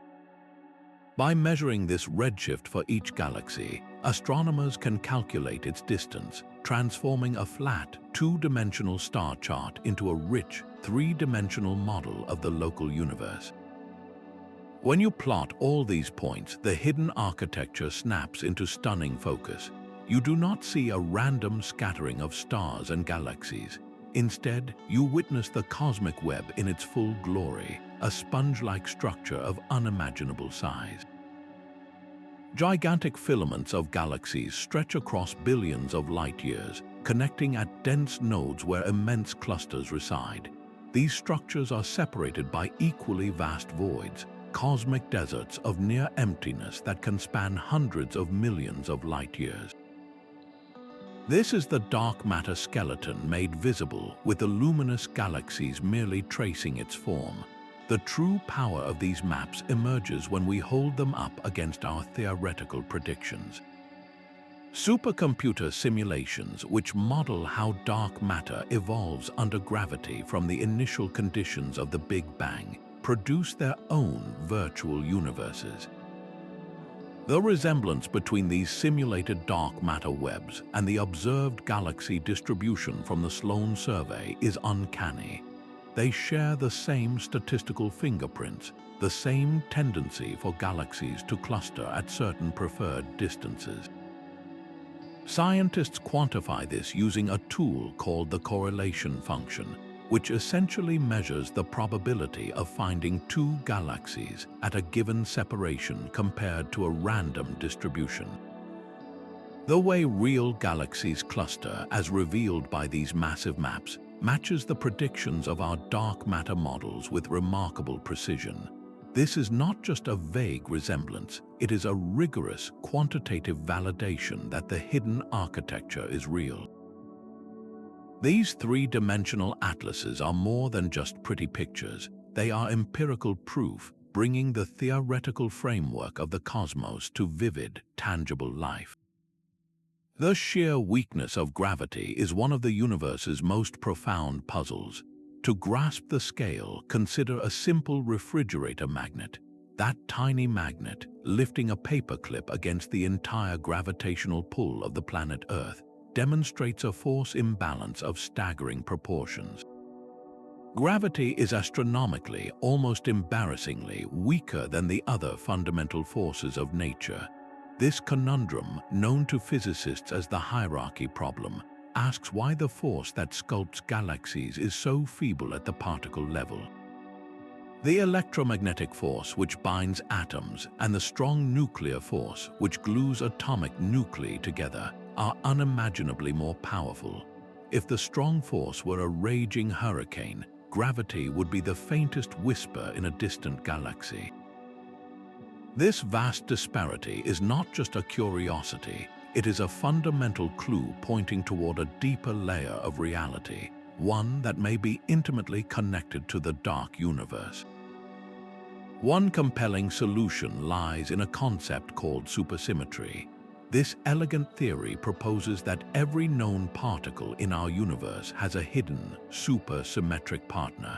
By measuring this redshift for each galaxy, astronomers can calculate its distance, transforming a flat, two-dimensional star chart into a rich, three-dimensional model of the local universe. When you plot all these points, the hidden architecture snaps into stunning focus. You do not see a random scattering of stars and galaxies. Instead, you witness the cosmic web in its full glory, a sponge-like structure of unimaginable size. Gigantic filaments of galaxies stretch across billions of light-years, connecting at dense nodes where immense clusters reside. These structures are separated by equally vast voids, cosmic deserts of near emptiness that can span hundreds of millions of light-years. This is the dark matter skeleton made visible, with the luminous galaxies merely tracing its form. The true power of these maps emerges when we hold them up against our theoretical predictions. Supercomputer simulations, which model how dark matter evolves under gravity from the initial conditions of the Big Bang, produce their own virtual universes. The resemblance between these simulated dark matter webs and the observed galaxy distribution from the Sloan survey is uncanny. They share the same statistical fingerprints, the same tendency for galaxies to cluster at certain preferred distances. Scientists quantify this using a tool called the correlation function, which essentially measures the probability of finding two galaxies at a given separation compared to a random distribution. The way real galaxies cluster, as revealed by these massive maps, matches the predictions of our dark matter models with remarkable precision. This is not just a vague resemblance, it is a rigorous, quantitative validation that the hidden architecture is real. These three-dimensional atlases are more than just pretty pictures. They are empirical proof, bringing the theoretical framework of the cosmos to vivid, tangible life. The sheer weakness of gravity is one of the universe's most profound puzzles. To grasp the scale, consider a simple refrigerator magnet. That tiny magnet, lifting a paperclip against the entire gravitational pull of the planet Earth, demonstrates a force imbalance of staggering proportions. Gravity is astronomically, almost embarrassingly, weaker than the other fundamental forces of nature. This conundrum, known to physicists as the hierarchy problem, asks why the force that sculpts galaxies is so feeble at the particle level. The electromagnetic force which binds atoms and the strong nuclear force which glues atomic nuclei together are unimaginably more powerful. If the strong force were a raging hurricane, gravity would be the faintest whisper in a distant galaxy. This vast disparity is not just a curiosity, it is a fundamental clue pointing toward a deeper layer of reality, one that may be intimately connected to the dark universe. One compelling solution lies in a concept called supersymmetry. This elegant theory proposes that every known particle in our universe has a hidden, supersymmetric partner.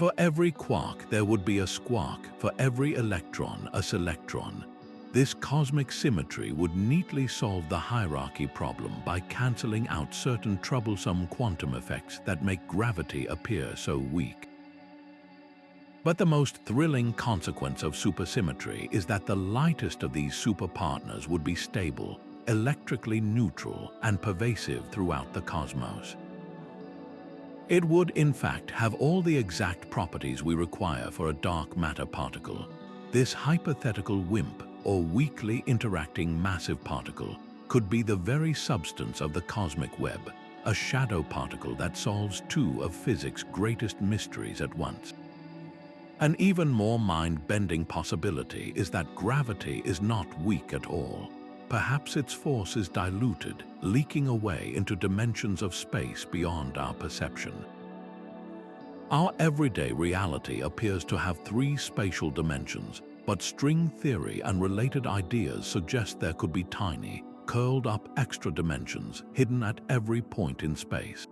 For every quark, there would be a squark. For every electron, a selectron. This cosmic symmetry would neatly solve the hierarchy problem by cancelling out certain troublesome quantum effects that make gravity appear so weak. But the most thrilling consequence of supersymmetry is that the lightest of these superpartners would be stable, electrically neutral, and pervasive throughout the cosmos. It would, in fact, have all the exact properties we require for a dark matter particle. This hypothetical WIMP, or weakly interacting massive particle, could be the very substance of the cosmic web, a shadow particle that solves two of physics' greatest mysteries at once. An even more mind-bending possibility is that gravity is not weak at all. Perhaps its force is diluted, leaking away into dimensions of space beyond our perception. Our everyday reality appears to have three spatial dimensions, but string theory and related ideas suggest there could be tiny, curled-up extra dimensions hidden at every point in space.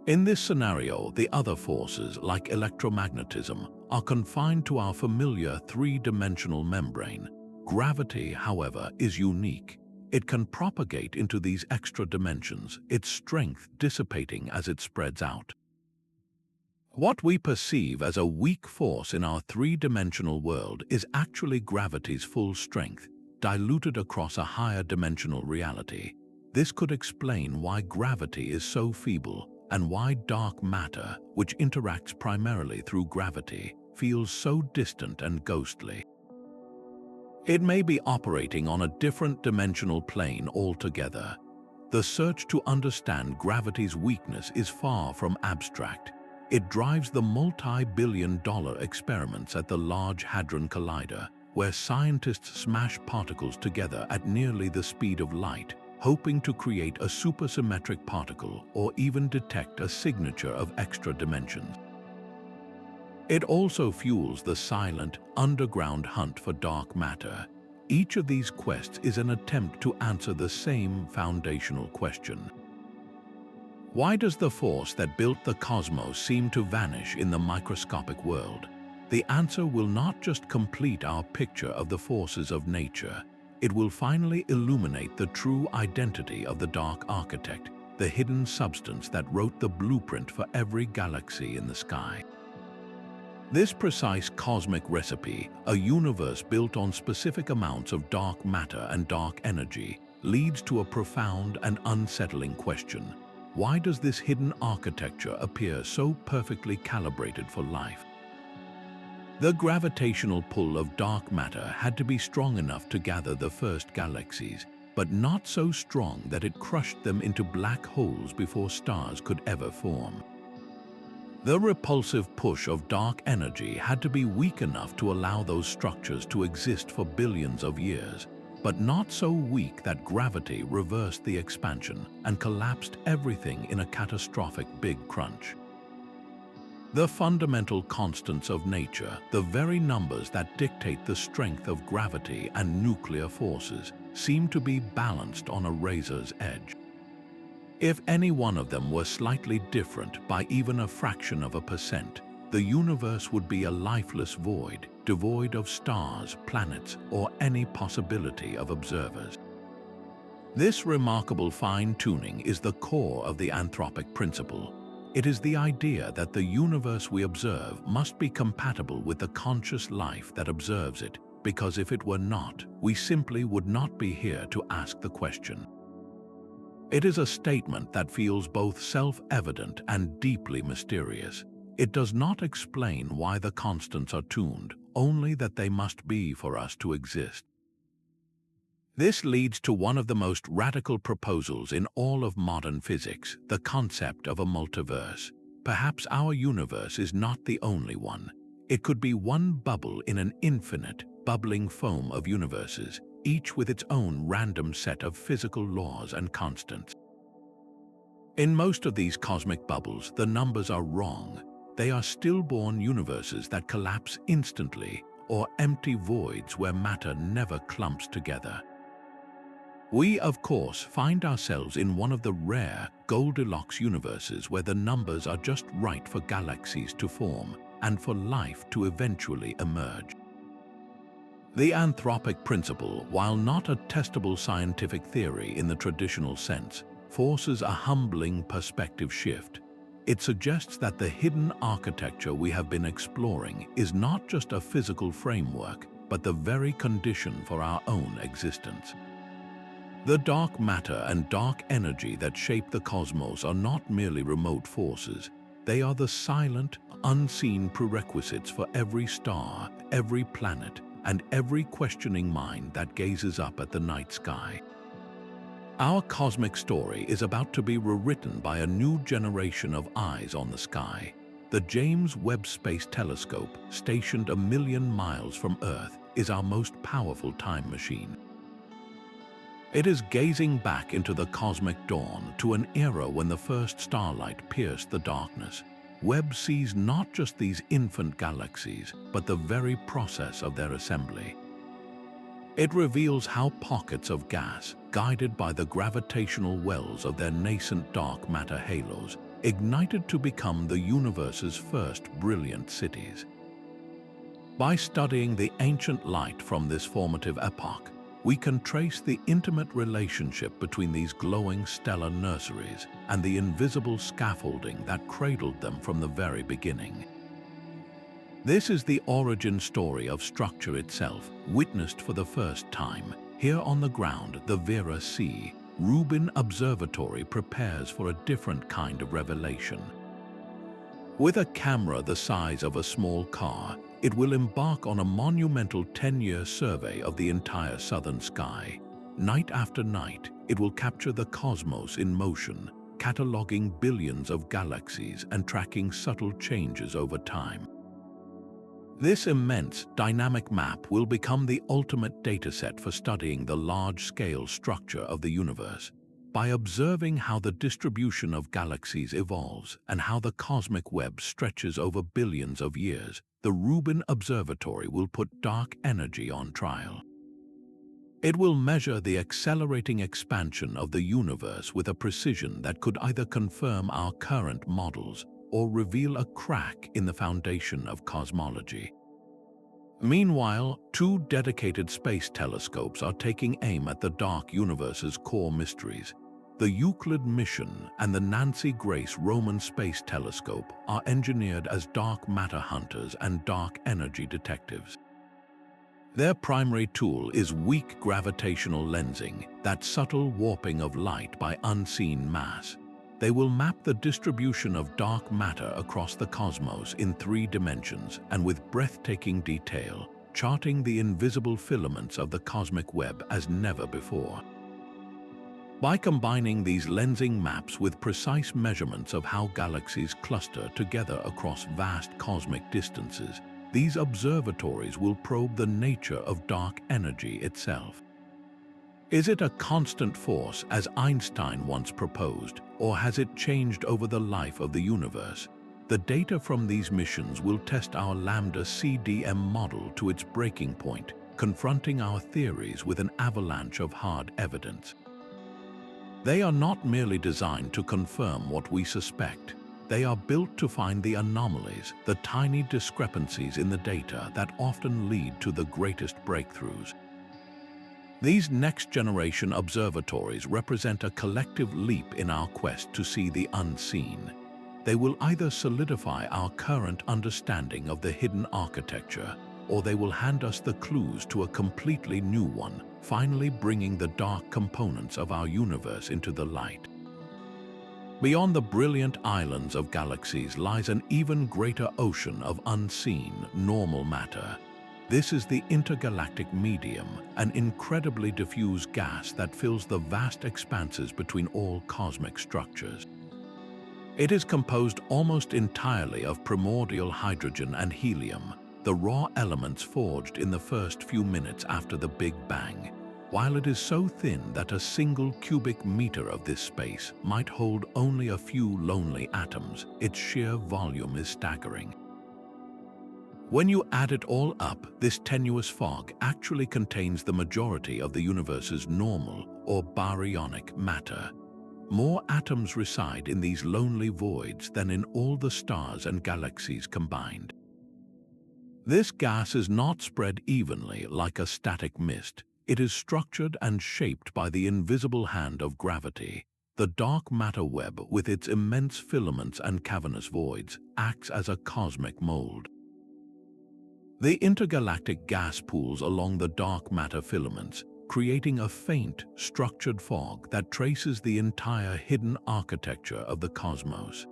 In this scenario, the other forces, like electromagnetism, are confined to our familiar three-dimensional membrane. Gravity, however, is unique. It can propagate into these extra dimensions, its strength dissipating as it spreads out. What we perceive as a weak force in our three-dimensional world is actually gravity's full strength, diluted across a higher dimensional reality. This could explain why gravity is so feeble and why dark matter, which interacts primarily through gravity, feels so distant and ghostly. It may be operating on a different dimensional plane altogether. The search to understand gravity's weakness is far from abstract. It drives the multi-billion-dollar experiments at the Large Hadron Collider, where scientists smash particles together at nearly the speed of light, hoping to create a supersymmetric particle or even detect a signature of extra dimensions. It also fuels the silent, underground hunt for dark matter. Each of these quests is an attempt to answer the same foundational question. Why does the force that built the cosmos seem to vanish in the microscopic world? The answer will not just complete our picture of the forces of nature. It will finally illuminate the true identity of the dark architect, the hidden substance that wrote the blueprint for every galaxy in the sky. This precise cosmic recipe, a universe built on specific amounts of dark matter and dark energy, leads to a profound and unsettling question. Why does this hidden architecture appear so perfectly calibrated for life? The gravitational pull of dark matter had to be strong enough to gather the first galaxies, but not so strong that it crushed them into black holes before stars could ever form. The repulsive push of dark energy had to be weak enough to allow those structures to exist for billions of years, but not so weak that gravity reversed the expansion and collapsed everything in a catastrophic big crunch. The fundamental constants of nature, the very numbers that dictate the strength of gravity and nuclear forces, seem to be balanced on a razor's edge. If any one of them were slightly different by even a fraction of a percent, the universe would be a lifeless void, devoid of stars, planets, or any possibility of observers. This remarkable fine-tuning is the core of the anthropic principle. It is the idea that the universe we observe must be compatible with the conscious life that observes it, because if it were not, we simply would not be here to ask the question. It is a statement that feels both self-evident and deeply mysterious. It does not explain why the constants are tuned, only that they must be for us to exist. This leads to one of the most radical proposals in all of modern physics, the concept of a multiverse. Perhaps our universe is not the only one. It could be one bubble in an infinite, bubbling foam of universes, each with its own random set of physical laws and constants. In most of these cosmic bubbles, the numbers are wrong. They are stillborn universes that collapse instantly, or empty voids where matter never clumps together. We, of course, find ourselves in one of the rare Goldilocks universes where the numbers are just right for galaxies to form and for life to eventually emerge. The anthropic principle, while not a testable scientific theory in the traditional sense, forces a humbling perspective shift. It suggests that the hidden architecture we have been exploring is not just a physical framework, but the very condition for our own existence. The dark matter and dark energy that shape the cosmos are not merely remote forces. They are the silent, unseen prerequisites for every star, every planet, and every questioning mind that gazes up at the night sky. Our cosmic story is about to be rewritten by a new generation of eyes on the sky. The James Webb Space Telescope, stationed 1,000,000 miles from Earth, is our most powerful time machine. It is gazing back into the cosmic dawn to an era when the first starlight pierced the darkness. Webb sees not just these infant galaxies, but the very process of their assembly. It reveals how pockets of gas, guided by the gravitational wells of their nascent dark matter halos, ignited to become the universe's first brilliant cities. By studying the ancient light from this formative epoch, we can trace the intimate relationship between these glowing stellar nurseries and the invisible scaffolding that cradled them from the very beginning. This is the origin story of structure itself, witnessed for the first time. Here on the ground, the Vera C. Rubin Observatory prepares for a different kind of revelation. With a camera the size of a small car, it will embark on a monumental 10-year survey of the entire southern sky. Night after night, it will capture the cosmos in motion, cataloging billions of galaxies and tracking subtle changes over time. This immense, dynamic map will become the ultimate dataset for studying the large-scale structure of the universe. By observing how the distribution of galaxies evolves and how the cosmic web stretches over billions of years, the Rubin Observatory will put dark energy on trial. It will measure the accelerating expansion of the universe with a precision that could either confirm our current models or reveal a crack in the foundation of cosmology. Meanwhile, two dedicated space telescopes are taking aim at the dark universe's core mysteries. The Euclid mission and the Nancy Grace Roman Space Telescope are engineered as dark matter hunters and dark energy detectives. Their primary tool is weak gravitational lensing, that subtle warping of light by unseen mass. They will map the distribution of dark matter across the cosmos in 3 dimensions and with breathtaking detail, charting the invisible filaments of the cosmic web as never before. By combining these lensing maps with precise measurements of how galaxies cluster together across vast cosmic distances, these observatories will probe the nature of dark energy itself. Is it a constant force, as Einstein once proposed, or has it changed over the life of the universe? The data from these missions will test our Lambda CDM model to its breaking point, confronting our theories with an avalanche of hard evidence. They are not merely designed to confirm what we suspect. They are built to find the anomalies, the tiny discrepancies in the data that often lead to the greatest breakthroughs. These next-generation observatories represent a collective leap in our quest to see the unseen. They will either solidify our current understanding of the hidden architecture, or they will hand us the clues to a completely new one, finally bringing the dark components of our universe into the light. Beyond the brilliant islands of galaxies lies an even greater ocean of unseen, normal matter. This is the intergalactic medium, an incredibly diffuse gas that fills the vast expanses between all cosmic structures. It is composed almost entirely of primordial hydrogen and helium, the raw elements forged in the first few minutes after the Big Bang. While it is so thin that a single cubic meter of this space might hold only a few lonely atoms, its sheer volume is staggering. When you add it all up, this tenuous fog actually contains the majority of the universe's normal, or baryonic matter. More atoms reside in these lonely voids than in all the stars and galaxies combined. This gas is not spread evenly like a static mist. It is structured and shaped by the invisible hand of gravity. The dark matter web, with its immense filaments and cavernous voids, acts as a cosmic mold. The intergalactic gas pools along the dark matter filaments, creating a faint, structured fog that traces the entire hidden architecture of the cosmos.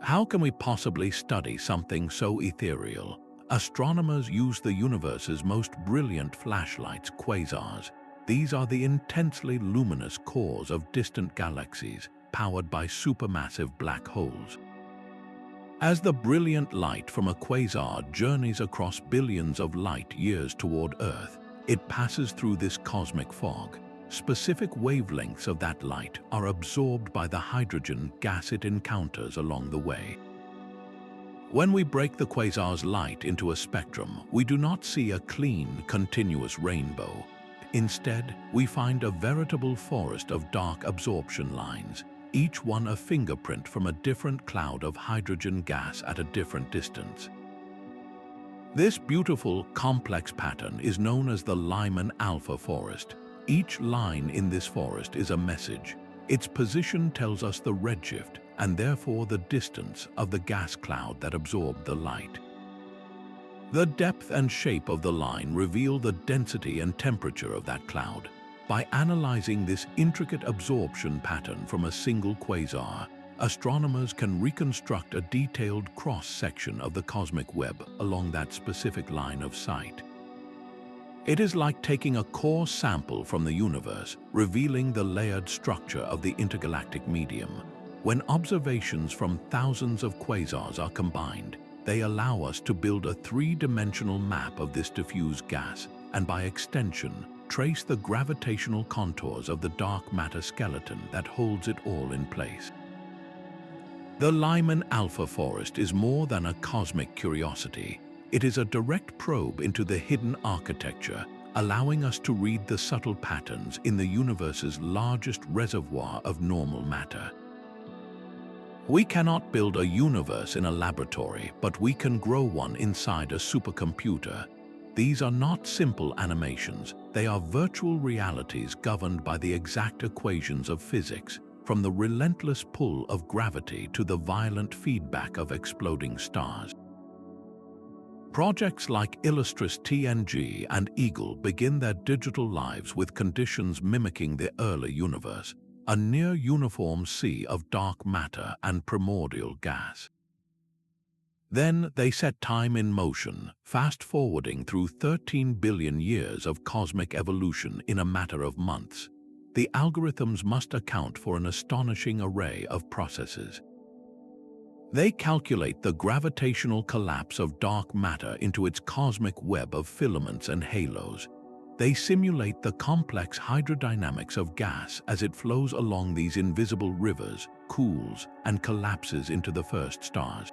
How can we possibly study something so ethereal? Astronomers use the universe's most brilliant flashlights, quasars. These are the intensely luminous cores of distant galaxies, powered by supermassive black holes. As the brilliant light from a quasar journeys across billions of light years toward Earth, it passes through this cosmic fog. Specific wavelengths of that light are absorbed by the hydrogen gas it encounters along the way. When we break the quasar's light into a spectrum, we do not see a clean, continuous rainbow. Instead, we find a veritable forest of dark absorption lines, each one a fingerprint from a different cloud of hydrogen gas at a different distance. This beautiful, complex pattern is known as the Lyman alpha forest. Each line in this forest is a message. Its position tells us the redshift, and therefore the distance of the gas cloud that absorbed the light. The depth and shape of the line reveal the density and temperature of that cloud. By analyzing this intricate absorption pattern from a single quasar, astronomers can reconstruct a detailed cross-section of the cosmic web along that specific line of sight. It is like taking a core sample from the universe, revealing the layered structure of the intergalactic medium. When observations from thousands of quasars are combined, they allow us to build a three-dimensional map of this diffuse gas, and by extension, trace the gravitational contours of the dark matter skeleton that holds it all in place. The Lyman alpha forest is more than a cosmic curiosity. It is a direct probe into the hidden architecture, allowing us to read the subtle patterns in the universe's largest reservoir of normal matter. We cannot build a universe in a laboratory, but we can grow one inside a supercomputer. These are not simple animations. They are virtual realities governed by the exact equations of physics, from the relentless pull of gravity to the violent feedback of exploding stars. Projects like Illustris TNG and Eagle begin their digital lives with conditions mimicking the early universe, a near-uniform sea of dark matter and primordial gas. Then they set time in motion, fast-forwarding through 13 billion years of cosmic evolution in a matter of months. The algorithms must account for an astonishing array of processes. They calculate the gravitational collapse of dark matter into its cosmic web of filaments and halos. They simulate the complex hydrodynamics of gas as it flows along these invisible rivers, cools, and collapses into the first stars.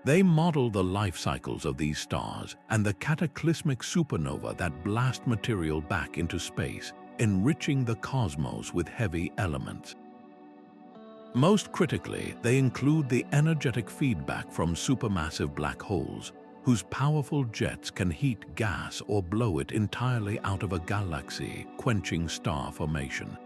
They model the life cycles of these stars and the cataclysmic supernova that blast material back into space, enriching the cosmos with heavy elements. Most critically, they include the energetic feedback from supermassive black holes, whose powerful jets can heat gas or blow it entirely out of a galaxy, quenching star formation.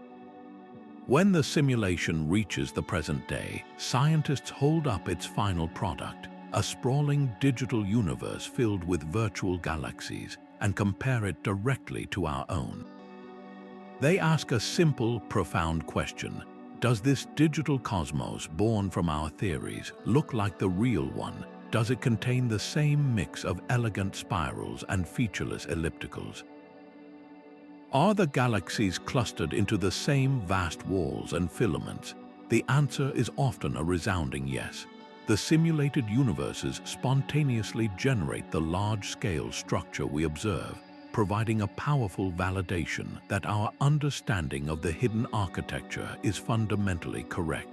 When the simulation reaches the present day, scientists hold up its final product, a sprawling digital universe filled with virtual galaxies, and compare it directly to our own. They ask a simple, profound question: does this digital cosmos born from our theories look like the real one? Does it contain the same mix of elegant spirals and featureless ellipticals? Are the galaxies clustered into the same vast walls and filaments? The answer is often a resounding yes. The simulated universes spontaneously generate the large-scale structure we observe, providing a powerful validation that our understanding of the hidden architecture is fundamentally correct.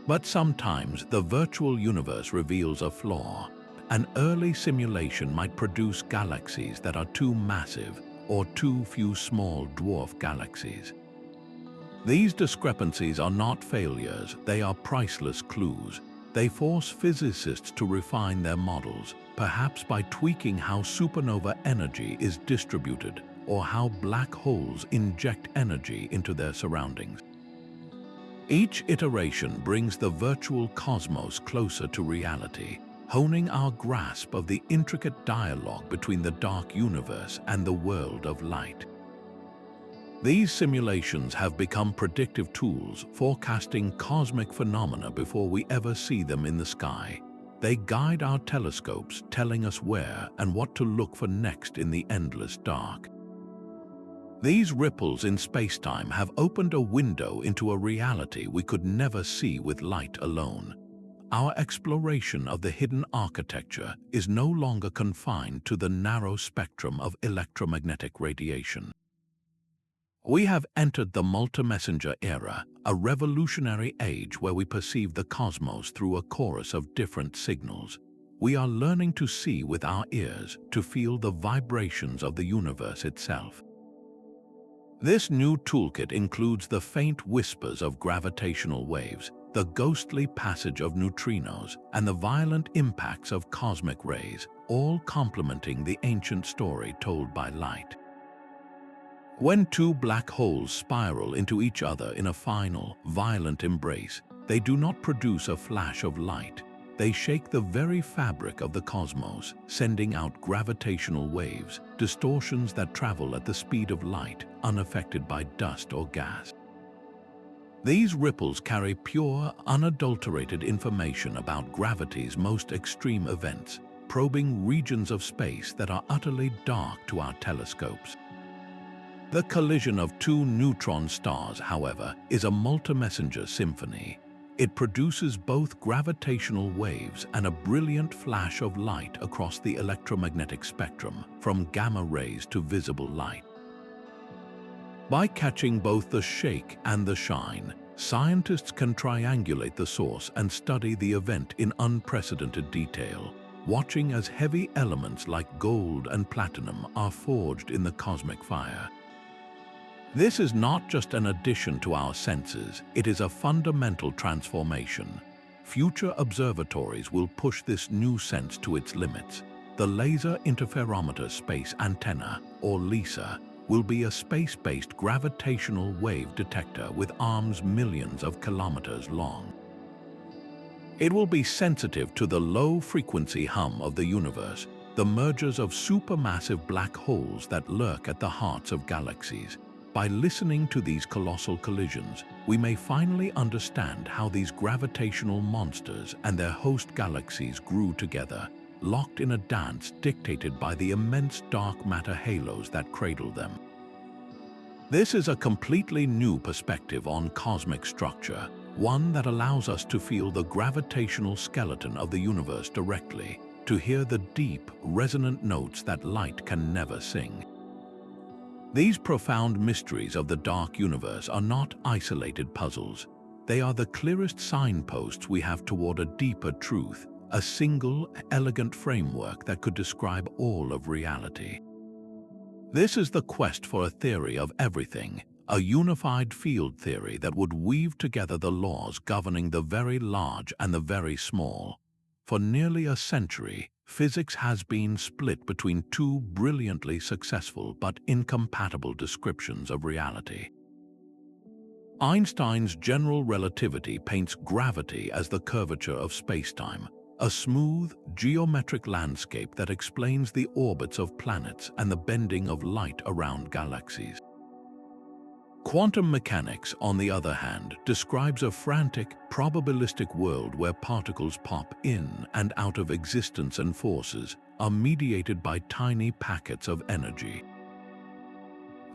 But sometimes the virtual universe reveals a flaw. An early simulation might produce galaxies that are too massive or too few small dwarf galaxies. These discrepancies are not failures, they are priceless clues. They force physicists to refine their models, perhaps by tweaking how supernova energy is distributed or how black holes inject energy into their surroundings. Each iteration brings the virtual cosmos closer to reality, honing our grasp of the intricate dialogue between the dark universe and the world of light. These simulations have become predictive tools, forecasting cosmic phenomena before we ever see them in the sky. They guide our telescopes, telling us where and what to look for next in the endless dark. These ripples in space-time have opened a window into a reality we could never see with light alone. Our exploration of the hidden architecture is no longer confined to the narrow spectrum of electromagnetic radiation. We have entered the multi-messenger era, a revolutionary age where we perceive the cosmos through a chorus of different signals. We are learning to see with our ears, to feel the vibrations of the universe itself. This new toolkit includes the faint whispers of gravitational waves, the ghostly passage of neutrinos, and the violent impacts of cosmic rays, all complementing the ancient story told by light. When two black holes spiral into each other in a final, violent embrace, they do not produce a flash of light. They shake the very fabric of the cosmos, sending out gravitational waves, distortions that travel at the speed of light, unaffected by dust or gas. These ripples carry pure, unadulterated information about gravity's most extreme events, probing regions of space that are utterly dark to our telescopes. The collision of two neutron stars, however, is a multi-messenger symphony. It produces both gravitational waves and a brilliant flash of light across the electromagnetic spectrum, from gamma rays to visible light. By catching both the shake and the shine, scientists can triangulate the source and study the event in unprecedented detail, watching as heavy elements like gold and platinum are forged in the cosmic fire. This is not just an addition to our senses, it is a fundamental transformation. Future observatories will push this new sense to its limits. The Laser Interferometer Space Antenna, or LISA, will be a space-based gravitational wave detector with arms millions of kilometers long. It will be sensitive to the low-frequency hum of the universe, the mergers of supermassive black holes that lurk at the hearts of galaxies. By listening to these colossal collisions, we may finally understand how these gravitational monsters and their host galaxies grew together, locked in a dance dictated by the immense dark matter halos that cradle them. This is a completely new perspective on cosmic structure, one that allows us to feel the gravitational skeleton of the universe directly, to hear the deep, resonant notes that light can never sing. These profound mysteries of the dark universe are not isolated puzzles. They are the clearest signposts we have toward a deeper truth, a single, elegant framework that could describe all of reality. This is the quest for a theory of everything, a unified field theory that would weave together the laws governing the very large and the very small. For nearly a century, physics has been split between two brilliantly successful but incompatible descriptions of reality. Einstein's general relativity paints gravity as the curvature of spacetime, a smooth, geometric landscape that explains the orbits of planets and the bending of light around galaxies. Quantum mechanics, on the other hand, describes a frantic, probabilistic world where particles pop in and out of existence and forces are mediated by tiny packets of energy.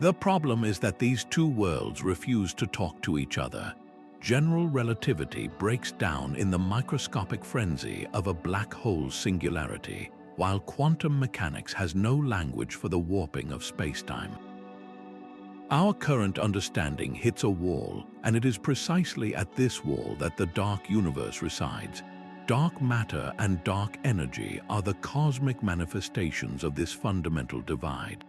The problem is that these two worlds refuse to talk to each other. General relativity breaks down in the microscopic frenzy of a black hole's singularity, while quantum mechanics has no language for the warping of spacetime. Our current understanding hits a wall, and it is precisely at this wall that the dark universe resides. Dark matter and dark energy are the cosmic manifestations of this fundamental divide.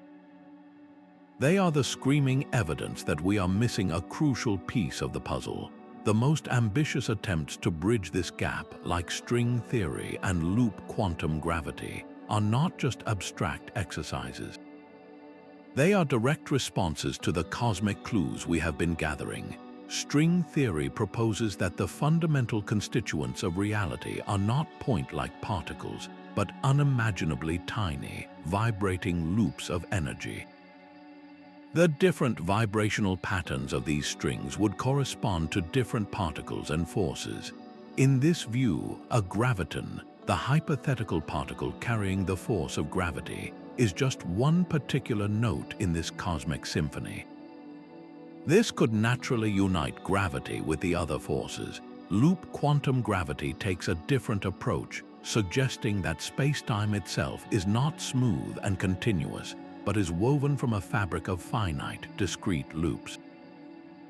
They are the screaming evidence that we are missing a crucial piece of the puzzle. The most ambitious attempts to bridge this gap, like string theory and loop quantum gravity, are not just abstract exercises. They are direct responses to the cosmic clues we have been gathering. String theory proposes that the fundamental constituents of reality are not point-like particles, but unimaginably tiny, vibrating loops of energy. The different vibrational patterns of these strings would correspond to different particles and forces. In this view, a graviton, the hypothetical particle carrying the force of gravity, is just one particular note in this cosmic symphony. This could naturally unite gravity with the other forces. Loop quantum gravity takes a different approach, suggesting that space-time itself is not smooth and continuous, but is woven from a fabric of finite, discrete loops.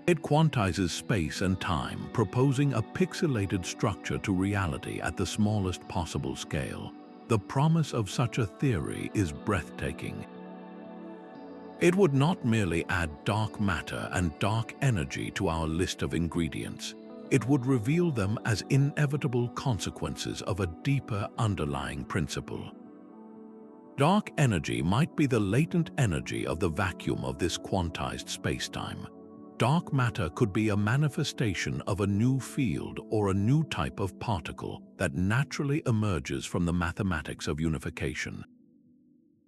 It quantizes space and time, proposing a pixelated structure to reality at the smallest possible scale. The promise of such a theory is breathtaking. It would not merely add dark matter and dark energy to our list of ingredients. It would reveal them as inevitable consequences of a deeper underlying principle. Dark energy might be the latent energy of the vacuum of this quantized spacetime. Dark matter could be a manifestation of a new field or a new type of particle that naturally emerges from the mathematics of unification.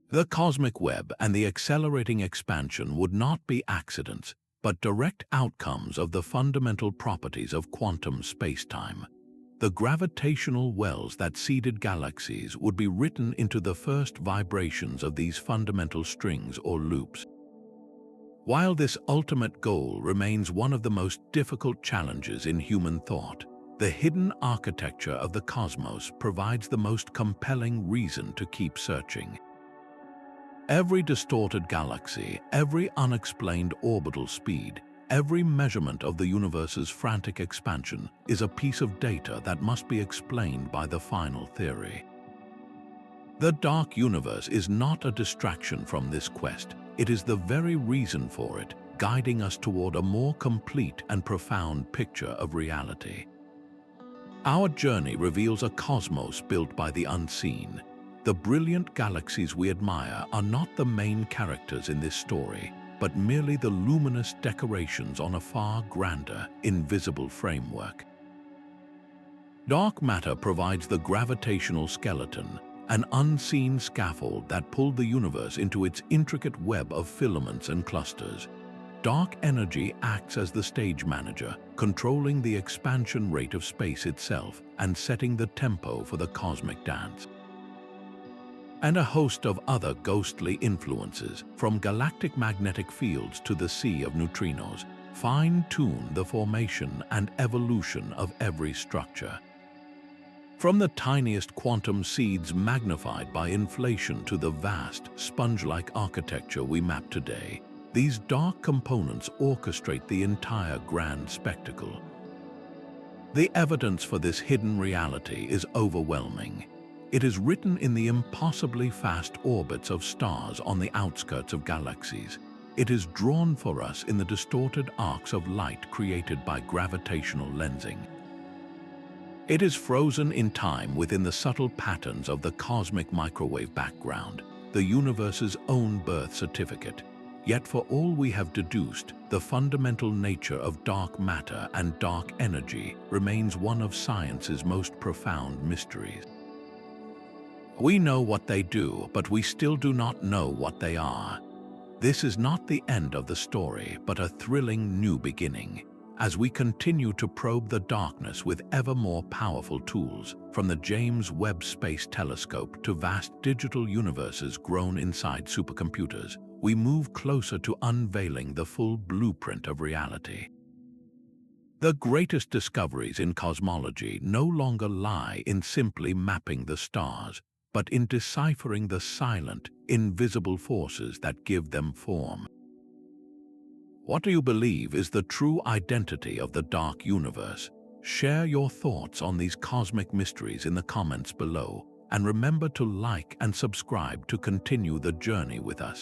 The cosmic web and the accelerating expansion would not be accidents, but direct outcomes of the fundamental properties of quantum spacetime. The gravitational wells that seeded galaxies would be written into the first vibrations of these fundamental strings or loops. While this ultimate goal remains one of the most difficult challenges in human thought, the hidden architecture of the cosmos provides the most compelling reason to keep searching. Every distorted galaxy, every unexplained orbital speed, every measurement of the universe's frantic expansion is a piece of data that must be explained by the final theory. The dark universe is not a distraction from this quest. It is the very reason for it, guiding us toward a more complete and profound picture of reality. Our journey reveals a cosmos built by the unseen. The brilliant galaxies we admire are not the main characters in this story, but merely the luminous decorations on a far grander, invisible framework. Dark matter provides the gravitational skeleton, an unseen scaffold that pulled the universe into its intricate web of filaments and clusters. Dark energy acts as the stage manager, controlling the expansion rate of space itself and setting the tempo for the cosmic dance. And a host of other ghostly influences, from galactic magnetic fields to the sea of neutrinos, fine-tune the formation and evolution of every structure. From the tiniest quantum seeds magnified by inflation to the vast, sponge-like architecture we map today, these dark components orchestrate the entire grand spectacle. The evidence for this hidden reality is overwhelming. It is written in the impossibly fast orbits of stars on the outskirts of galaxies. It is drawn for us in the distorted arcs of light created by gravitational lensing. It is frozen in time within the subtle patterns of the cosmic microwave background, the universe's own birth certificate. Yet for all we have deduced, the fundamental nature of dark matter and dark energy remains one of science's most profound mysteries. We know what they do, but we still do not know what they are. This is not the end of the story, but a thrilling new beginning. As we continue to probe the darkness with ever more powerful tools, from the James Webb Space Telescope to vast digital universes grown inside supercomputers, we move closer to unveiling the full blueprint of reality. The greatest discoveries in cosmology no longer lie in simply mapping the stars, but in deciphering the silent, invisible forces that give them form. What do you believe is the true identity of the dark universe? Share your thoughts on these cosmic mysteries in the comments below, and remember to like and subscribe to continue the journey with us.